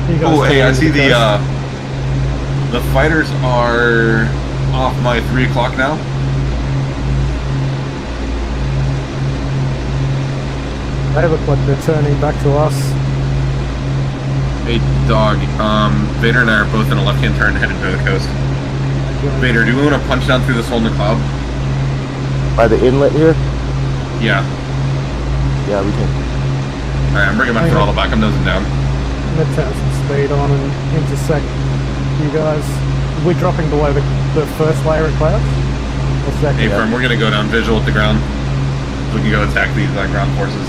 Speaker 5: You guys
Speaker 4: Oh, hey, I
Speaker 5: going
Speaker 4: see
Speaker 5: to
Speaker 4: the
Speaker 5: coast?
Speaker 4: the fighters are off my 3 o'clock now.
Speaker 5: They look like they're turning back to us.
Speaker 4: Hey, dog. Vader and I are both in a left-hand turn headed to the coast. Vader, do we want to punch down through this hole in the cloud?
Speaker 3: By the inlet here?
Speaker 4: Yeah.
Speaker 3: Yeah, we can.
Speaker 4: Alright, I'm bringing my
Speaker 5: Okay.
Speaker 4: throttle back. I'm nosing down.
Speaker 5: I'm gonna turn some speed on and intersect you guys. We're dropping below the first layer of clouds? Or second?
Speaker 4: Hey, firm, we're going to go down visual at the ground. We can go attack these ground forces.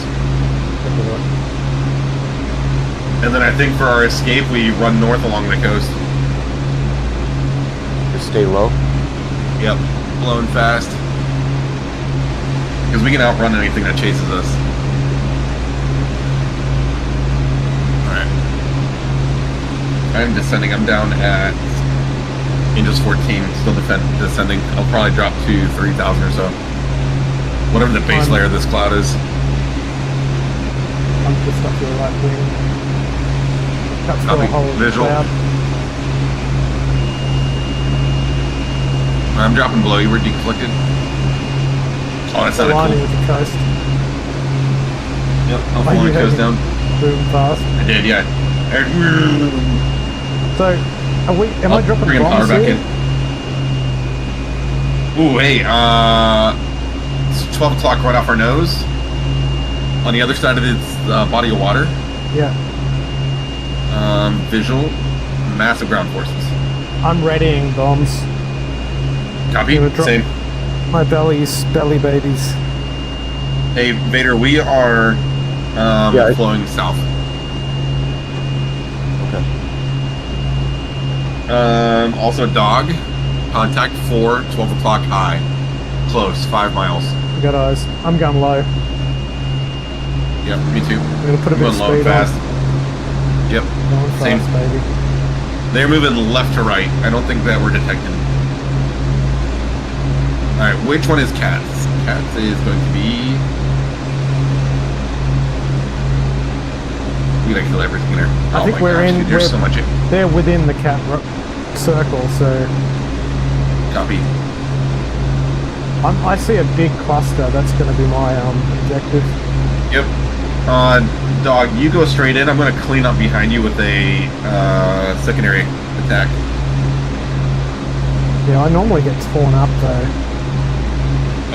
Speaker 4: And then I think for our escape, we run north along the coast.
Speaker 3: Just stay low.
Speaker 4: Yep. Blowing fast. Because we can outrun anything that chases us. Alright. I'm descending. I'm down at Angels 14. Still descending. I'll probably drop to 3,000 or so. Whatever the base layer of this cloud is.
Speaker 5: I'm just up to the right wing. Cut through
Speaker 4: Copy.
Speaker 5: a hole in the
Speaker 4: Visual.
Speaker 5: cloud.
Speaker 4: I'm dropping below you. We're deconflicted. Oh, that's not a
Speaker 5: Aligning
Speaker 4: cool.
Speaker 5: with the coast.
Speaker 4: Yep, I'll
Speaker 5: Are
Speaker 4: follow
Speaker 5: you
Speaker 4: the coast
Speaker 5: heading-
Speaker 4: down.
Speaker 5: Moving fast.
Speaker 4: I did, yeah.
Speaker 5: So, am I dropping
Speaker 4: bringing power
Speaker 5: bombs
Speaker 4: back
Speaker 5: here?
Speaker 4: in. Ooh, hey, it's 12 o'clock right off our nose. On the other side of this body of water,
Speaker 5: Yeah.
Speaker 4: visual, massive ground forces.
Speaker 5: I'm readying bombs.
Speaker 4: Copy,
Speaker 5: Gonna drop-
Speaker 4: same.
Speaker 5: My belly babies.
Speaker 4: Hey, Vader, we are
Speaker 3: Yeah,
Speaker 4: flowing south.
Speaker 3: Okay.
Speaker 4: Also, dog, contact 4, 12 o'clock high. Close, 5 miles.
Speaker 5: I got eyes. I'm going low.
Speaker 4: Yep, me too.
Speaker 5: I'm gonna put a
Speaker 4: I'm
Speaker 5: bit of
Speaker 4: going low and
Speaker 5: speed
Speaker 4: fast. Yep,
Speaker 5: on. Going fast,
Speaker 4: Same.
Speaker 5: baby.
Speaker 4: they're moving left to right. I don't think that we're detected. Alright, which one is Cats? Cats is going to be... We gotta kill everything there.
Speaker 5: I think
Speaker 4: my
Speaker 5: we're
Speaker 4: gosh,
Speaker 5: in-
Speaker 4: dude, there's
Speaker 5: we're-
Speaker 4: so much.
Speaker 5: They're within the cat circle, so
Speaker 4: Copy.
Speaker 5: I see a big cluster. That's going to be my objective.
Speaker 4: Yep. Dog, you go straight in. I'm gonna clean up behind you with a secondary attack.
Speaker 5: Yeah, I normally get torn up though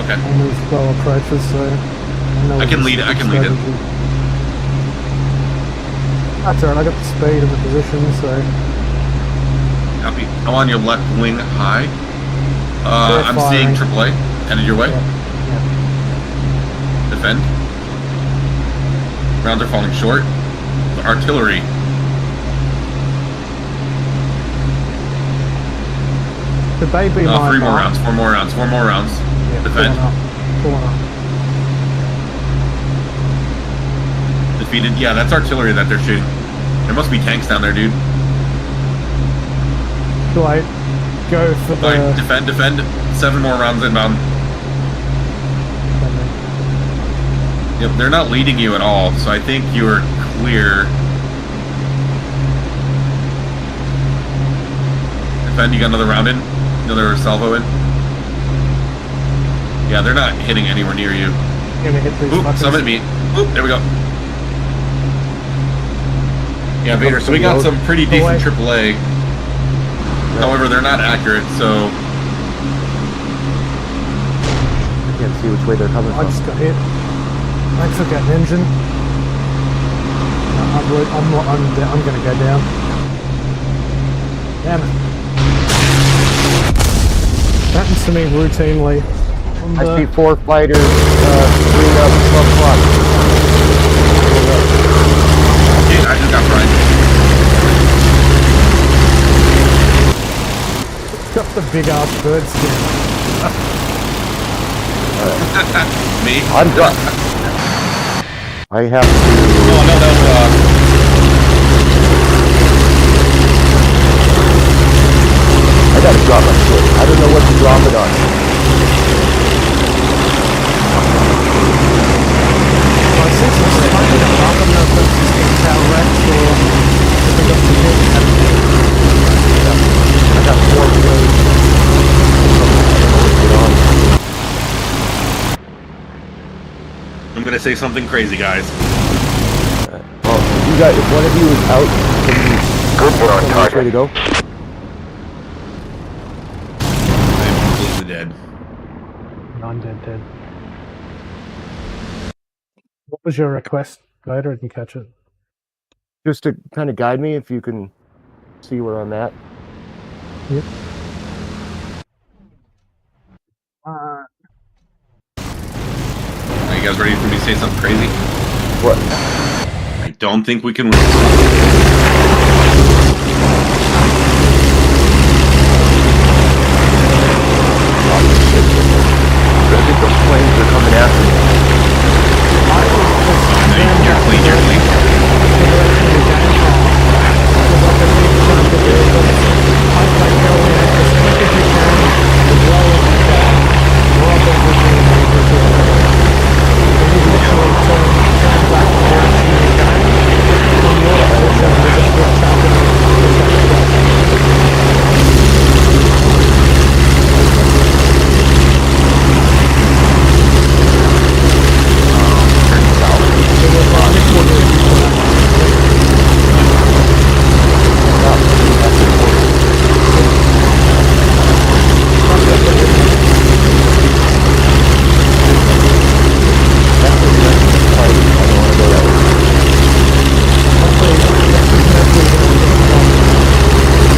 Speaker 4: Okay.
Speaker 5: on these slow approaches, so know
Speaker 4: I can
Speaker 5: it's
Speaker 4: lead it.
Speaker 5: a
Speaker 4: I can
Speaker 5: good
Speaker 4: lead it.
Speaker 5: strategy. That's alright, I got the speed and the position, so
Speaker 4: Copy. I'm on your left wing high.
Speaker 5: They're
Speaker 4: I'm seeing
Speaker 5: firing.
Speaker 4: AAA headed your way.
Speaker 5: yeah.
Speaker 4: Defend. Rounds are falling short. Artillery.
Speaker 5: Could they be my
Speaker 4: 3 more
Speaker 5: mark?
Speaker 4: rounds. 4 more rounds. 4 more rounds.
Speaker 5: Yeah,
Speaker 4: Defend.
Speaker 5: pulling up.
Speaker 4: Defeated. Yeah, that's artillery that they're shooting. There must be tanks down there, dude.
Speaker 5: Do I go for the...
Speaker 4: Alright, defend. 7 more rounds inbound. Yep, they're not leading you at all, so I think you're clear. Defend, you got another round in? Another salvo in? Yeah, they're not hitting anywhere near you.
Speaker 5: Gonna hit these
Speaker 4: Oop,
Speaker 5: fuckers.
Speaker 4: some at me. Oop, there we go. Yeah, Vader, so we got some pretty decent AAA. However, they're not accurate, so...
Speaker 3: I can't see which way they're coming
Speaker 5: I
Speaker 3: from.
Speaker 5: just got hit. I took out an engine. I'm gonna go down. Damn it. That happens to me routinely.
Speaker 3: I see 4 fighters, 3 up, 12 o'clock.
Speaker 4: Yeah, I just got fried.
Speaker 5: Got the big ass bird skin.
Speaker 4: Me?
Speaker 3: I'm done. I have to...
Speaker 4: Oh, no, that was,
Speaker 3: I gotta drop my shit. I don't know what to drop it on.
Speaker 5: Well, since it's slightly up, I don't know if it's just getting tail wrecked or if it got some hit.
Speaker 3: I got 4 blades.
Speaker 4: I'm gonna say something crazy, guys.
Speaker 3: Well, you guys, if one of you is out, can you...
Speaker 8: Good, we're on
Speaker 3: tell me which
Speaker 8: target.
Speaker 3: way to go?
Speaker 4: I'm completely dead.
Speaker 5: I'm dead. What was your request? Later, I can catch it.
Speaker 3: Just to kind of guide me, if you can see where I'm at.
Speaker 5: Yep.
Speaker 4: Are you guys ready for me to say something crazy?
Speaker 3: What?
Speaker 4: I don't think we can win.
Speaker 3: I think those planes are coming after me.
Speaker 4: You're clean, you're clean.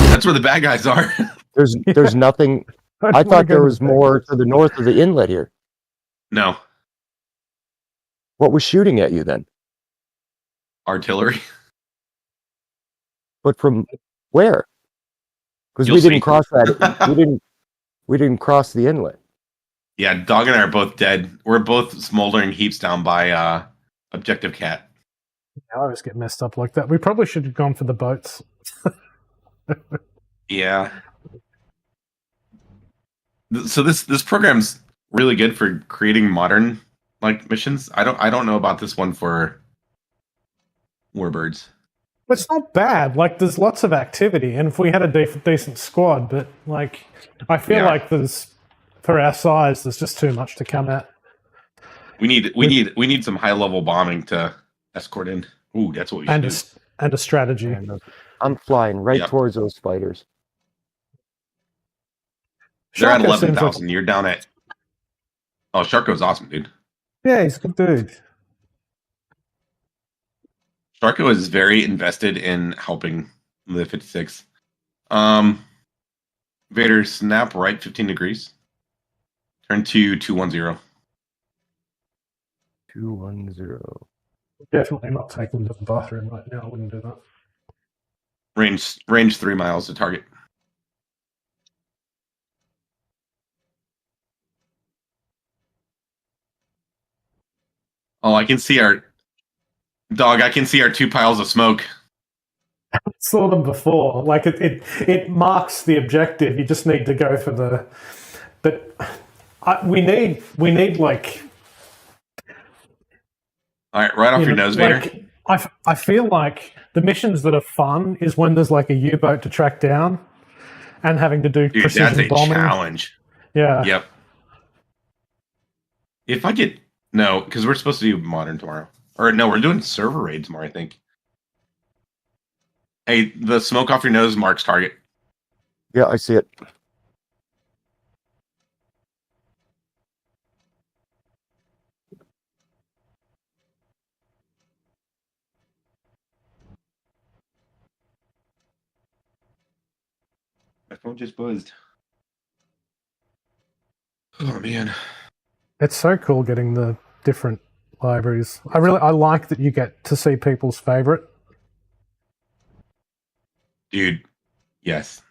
Speaker 4: That's where the bad guys are.
Speaker 3: There's nothing. I thought there was more to the north of the inlet here.
Speaker 4: No.
Speaker 3: What was shooting at you then?
Speaker 4: Artillery.
Speaker 3: But from where? Because
Speaker 4: You'll
Speaker 3: we didn't
Speaker 4: see.
Speaker 3: cross that. We didn't cross the inlet.
Speaker 4: Yeah, Dog and I are both dead. We're both smoldering heaps down by Objective Cat.
Speaker 5: I always get messed up like that. We probably should have gone for the boats.
Speaker 4: Yeah. So this program's really good for creating modern missions. I don't know about this one for Warbirds.
Speaker 5: But it's not bad. Like, there's lots of activity, and if we had a decent squad, but I feel like there's, for our size, there's just too much to come at.
Speaker 4: We need some high level bombing to escort in. Ooh, that's what we
Speaker 5: And
Speaker 4: should do.
Speaker 5: and a strategy.
Speaker 3: And I'm flying right
Speaker 4: Yep.
Speaker 3: towards those fighters.
Speaker 4: They're at
Speaker 5: Sharko seems
Speaker 4: 11,000. You're down at. Oh, Sharko's awesome, dude.
Speaker 5: Yeah, he's a good dude.
Speaker 4: Sharko is very invested in helping the 56. Vader, snap right 15 degrees. Turn to 210.
Speaker 3: 210.
Speaker 5: Definitely not taking to the bathroom right now. I wouldn't do that.
Speaker 4: Range 3 miles to target. Oh, I can see our dog. I can see our 2 piles of smoke.
Speaker 5: I saw them before. Like it marks the objective. You just need to go for the. But we need like.
Speaker 4: All right, right off your nose, Vader.
Speaker 5: Like, I feel like the missions that are fun is when there's like a U-boat to track down, and having to do
Speaker 4: Dude,
Speaker 5: precision
Speaker 4: that's a
Speaker 5: bombing.
Speaker 4: challenge.
Speaker 5: Yeah.
Speaker 4: Yep. If I get no, because we're supposed to do modern tomorrow, or no, we're doing server raid tomorrow. I think. Hey, the smoke off your nose marks target.
Speaker 3: Yeah, I see it.
Speaker 4: My phone just buzzed. Oh man.
Speaker 5: It's so cool getting the different libraries. I like that you get to see people's favorite.
Speaker 4: Dude, yes.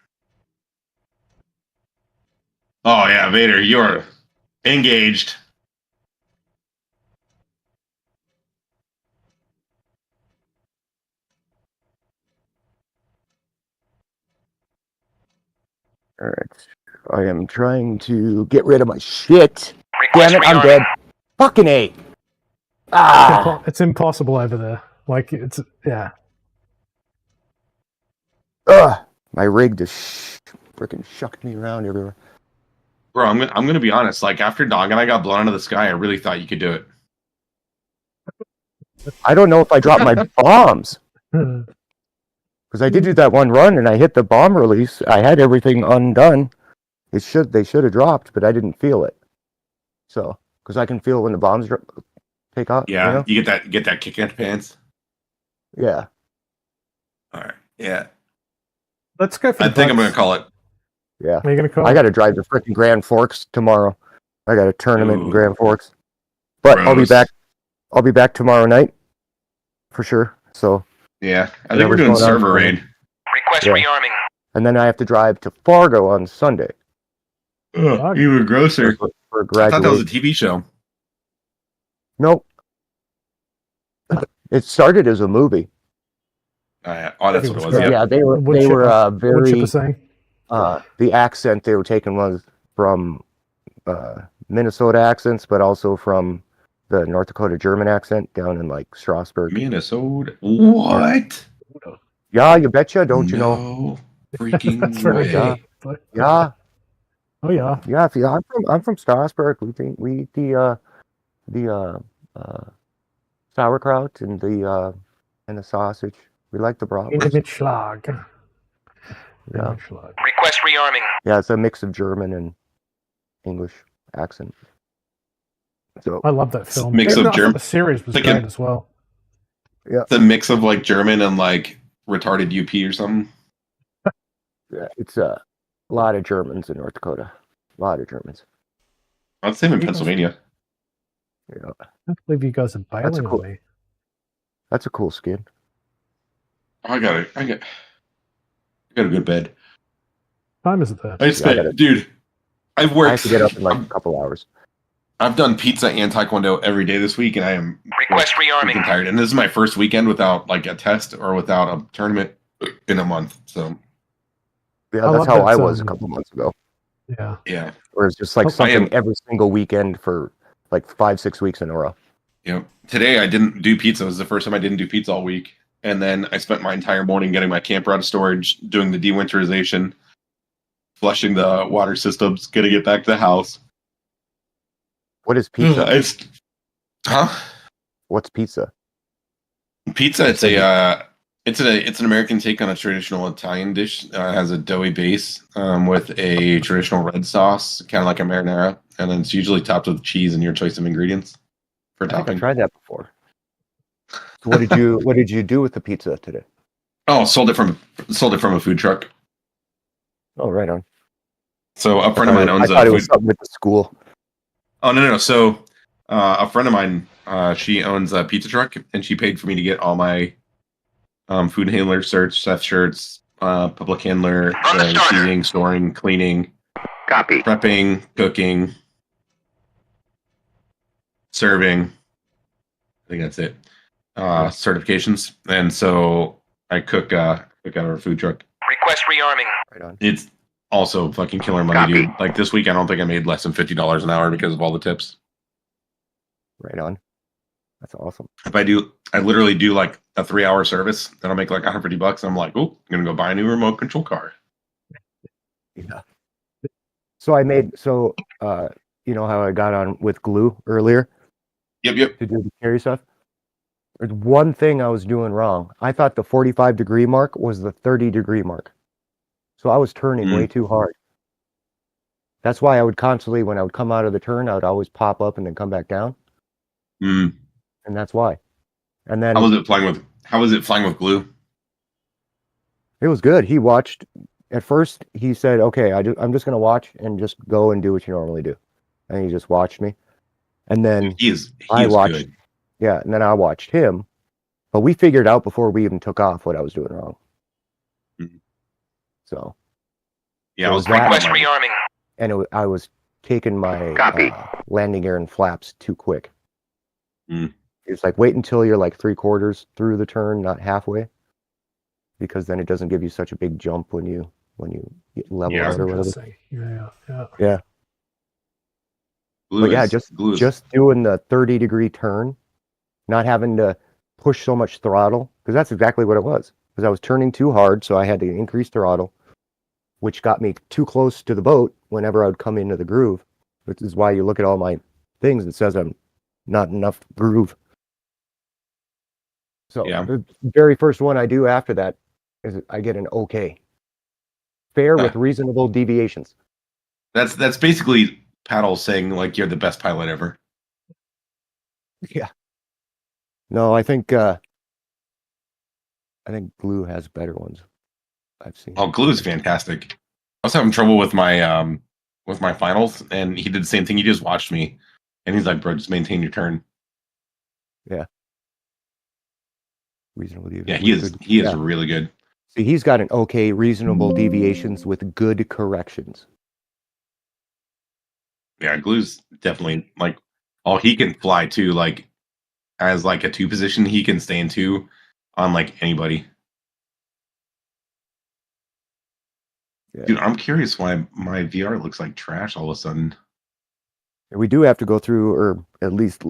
Speaker 4: Oh yeah, Vader, you're engaged.
Speaker 3: All right. I am trying to get rid of my shit.
Speaker 8: Request
Speaker 3: Damn it, I'm
Speaker 8: rearming.
Speaker 3: dead. Fucking A. Ah!
Speaker 5: It's impossible over there. Like it's yeah.
Speaker 3: Ugh! My rig just freaking shucked me around everywhere.
Speaker 4: Bro, I'm gonna be honest. Like after Dog and I got blown out of the sky, I really thought you could do it.
Speaker 3: I don't know if I dropped my bombs. Because I did do that one run and I hit the bomb release. I had everything undone. They should have dropped, but I didn't feel it. So, because I can feel when the bombs take off.
Speaker 4: Yeah,
Speaker 3: You know?
Speaker 4: you get that kick in the pants.
Speaker 3: Yeah.
Speaker 4: All right. Yeah.
Speaker 5: Let's go for
Speaker 4: I
Speaker 5: the
Speaker 4: think I'm
Speaker 5: bucks.
Speaker 4: gonna call it.
Speaker 3: Yeah.
Speaker 5: Are you gonna call?
Speaker 3: I got to drive to freaking Grand Forks tomorrow. I got a tournament in
Speaker 4: Ooh.
Speaker 3: Grand Forks. But I'll be
Speaker 4: Gross.
Speaker 3: back. I'll be back tomorrow night for sure. So,
Speaker 4: Yeah, I think we're doing
Speaker 3: Whatever's going on
Speaker 4: server
Speaker 3: for
Speaker 4: raid.
Speaker 8: Request
Speaker 3: Yeah.
Speaker 8: rearming.
Speaker 3: and then I have to drive to Fargo on Sunday
Speaker 4: Ugh, even grosser.
Speaker 3: for
Speaker 4: I thought that was a
Speaker 3: graduation.
Speaker 4: TV show.
Speaker 3: Nope. It started as a movie.
Speaker 4: Oh, that's what it was.
Speaker 5: Yeah.
Speaker 4: Yeah.
Speaker 3: Yeah, they were
Speaker 5: Wood chipper
Speaker 3: very
Speaker 5: saying.
Speaker 3: the accent they were taking was from Minnesota accents, but also from the North Dakota German accent down in like Strasbourg.
Speaker 4: Minnesota. What?
Speaker 3: Yeah, you betcha, don't you know?
Speaker 4: No freaking
Speaker 5: That's very
Speaker 4: way.
Speaker 5: good.
Speaker 3: Yeah,
Speaker 5: Oh yeah.
Speaker 3: yeah. If you, I'm from Strasbourg. We eat the sauerkraut and the sausage. We like the
Speaker 5: In the
Speaker 3: bratwurst.
Speaker 5: Mitschlag.
Speaker 3: Yeah.
Speaker 8: Request rearming.
Speaker 3: Yeah, it's a mix of German and English accent. So
Speaker 5: I love that film.
Speaker 4: Mix
Speaker 5: Even
Speaker 4: of
Speaker 5: though I thought
Speaker 4: German-
Speaker 5: The series was
Speaker 4: Like
Speaker 5: great
Speaker 4: a-
Speaker 5: as well.
Speaker 4: It's a mix of like German and like retarded UP or something.
Speaker 3: yeah, it's a lot of Germans in North Dakota. A lot of Germans.
Speaker 4: I'd say in Pennsylvania.
Speaker 3: Yeah,
Speaker 5: I can't believe you guys are bailing
Speaker 3: cool.
Speaker 5: on me.
Speaker 3: that's a cool skin.
Speaker 4: I got a good bed.
Speaker 5: Time is it there?
Speaker 4: I spent,
Speaker 3: gotta-
Speaker 4: dude. I've worked.
Speaker 3: I have to get up in like a couple hours.
Speaker 4: I've done pizza and taekwondo every day this week, and I am
Speaker 8: Request rearming.
Speaker 4: freaking tired. And this is my first weekend without like a test or without a tournament in a month. So
Speaker 3: Yeah,
Speaker 5: I
Speaker 3: that's
Speaker 5: love
Speaker 3: how
Speaker 5: that,
Speaker 3: I was a couple months ago.
Speaker 5: Yeah.
Speaker 4: yeah,
Speaker 3: Where it's just like
Speaker 5: I
Speaker 3: something
Speaker 4: am-
Speaker 3: every single weekend for like 5-6 weeks in a row.
Speaker 4: Today I didn't do pizza. It was the first time I didn't do pizza all week, and then I spent my entire morning getting my camper out of storage, doing the dewinterization, flushing the water systems, getting it back to the house.
Speaker 3: What is pizza?
Speaker 4: Huh?
Speaker 3: What's pizza?
Speaker 4: Pizza. It's an American take on a traditional Italian dish. It has a doughy base with a traditional red sauce, kind of like a marinara, and then it's usually topped with cheese and your choice of ingredients for
Speaker 3: I think I
Speaker 4: topping.
Speaker 3: tried that before. So what did you do with the pizza today?
Speaker 4: Oh, sold it from a food truck.
Speaker 3: Oh, right on.
Speaker 4: So a friend of mine owns
Speaker 3: I thought
Speaker 4: a
Speaker 3: it was
Speaker 4: food.
Speaker 3: something with the school.
Speaker 4: Oh no. So a friend of mine, she owns a pizza truck, and she paid for me to get all my food handler certs, chef shirts, public handler, receiving, storing, cleaning,
Speaker 8: Copy.
Speaker 4: prepping, cooking, serving. I think that's it. Certifications, and so I cook out of our food truck.
Speaker 8: Request rearming.
Speaker 3: Right on.
Speaker 4: It's also fucking killer money,
Speaker 8: Copy.
Speaker 4: dude. Like this week, I don't think I made less than $50 an hour because of all the tips.
Speaker 3: Right on. That's awesome.
Speaker 4: If I literally do like a 3-hour service, then I'll make like $150. I'm like, oh, I'm gonna go buy a new remote control car.
Speaker 3: Yeah. So you know how I got on with glue earlier
Speaker 4: Yep.
Speaker 3: to do the carry stuff? There's one thing I was doing wrong. I thought the 45-degree mark was the 30-degree mark. So I was turning way too hard. That's why I would constantly, when I would come out of the turn, I would always pop up and then come back down.
Speaker 4: Mm.
Speaker 3: And that's why. And then
Speaker 4: How was it flying with glue?
Speaker 3: it was good. He watched. At first, he said, "Okay, I'm just going to watch and just go and do what you normally do." And he just watched me. And then
Speaker 4: He is
Speaker 3: watched.
Speaker 4: good.
Speaker 3: Yeah, and then I watched him. But we figured out before we even took off what I was doing wrong.
Speaker 4: Mhm.
Speaker 3: So.
Speaker 4: Yeah,
Speaker 3: it
Speaker 4: I
Speaker 3: was
Speaker 4: was
Speaker 3: that.
Speaker 8: Request rearming.
Speaker 3: And I was taking my
Speaker 8: Copy.
Speaker 3: landing gear and flaps too quick.
Speaker 4: Mm.
Speaker 3: It's like wait until you're like 3/4 through the turn, not halfway, because then it doesn't give you such a big jump when you get level
Speaker 4: Yeah.
Speaker 3: out or whatever.
Speaker 5: Interesting. Yeah.
Speaker 3: Yeah,
Speaker 4: Glue
Speaker 3: but yeah,
Speaker 4: is- glue is-
Speaker 3: just doing the 30-degree turn, not having to push so much throttle, because that's exactly what it was. Because I was turning too hard, so I had to increase throttle, which got me too close to the boat whenever I would come into the groove, which is why you look at all my things, it says I'm not enough groove. So
Speaker 4: Yeah.
Speaker 3: the very first one I do after that is I get an okay. Fair with reasonable deviations.
Speaker 4: That's basically paddle saying like you're the best pilot ever.
Speaker 3: Yeah. No, I think Glue has better ones. I've seen.
Speaker 4: Oh, glue is fantastic. I was having trouble with my finals, and he did the same thing. He just watched me, and he's like, "Bro, just maintain your turn."
Speaker 3: Reasonable deviations.
Speaker 4: Yeah, he is really good.
Speaker 3: See, he's got an okay reasonable deviations with good corrections.
Speaker 4: Yeah, glue's definitely like, oh, he can fly too. Like as like a 2 position, he can stay in 2 on like anybody.
Speaker 3: Yeah.
Speaker 4: Dude, I'm curious why my VR looks like trash all of a sudden.
Speaker 3: We do have to go through, or at least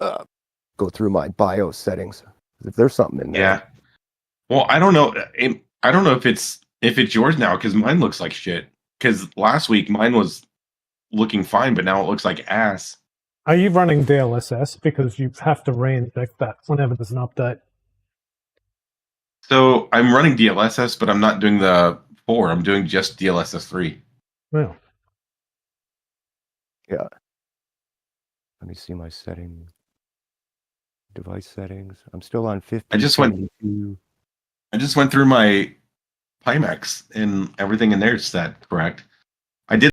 Speaker 3: go through my BIOS settings. If there's something in there.
Speaker 4: Yeah. Well, I don't know. I don't know if it's yours now because mine looks like shit. Because last week mine was looking fine, but now it looks like ass.
Speaker 5: Are you running DLSS? Because you have to reinject that whenever there's an update.
Speaker 4: So I'm running DLSS, but I'm not doing the 4. I'm doing just DLSS 3.
Speaker 5: Well,
Speaker 3: Yeah. Let me see my setting. Device settings. I'm still on 50.
Speaker 4: I just went through my Pimax and everything in there is set correct.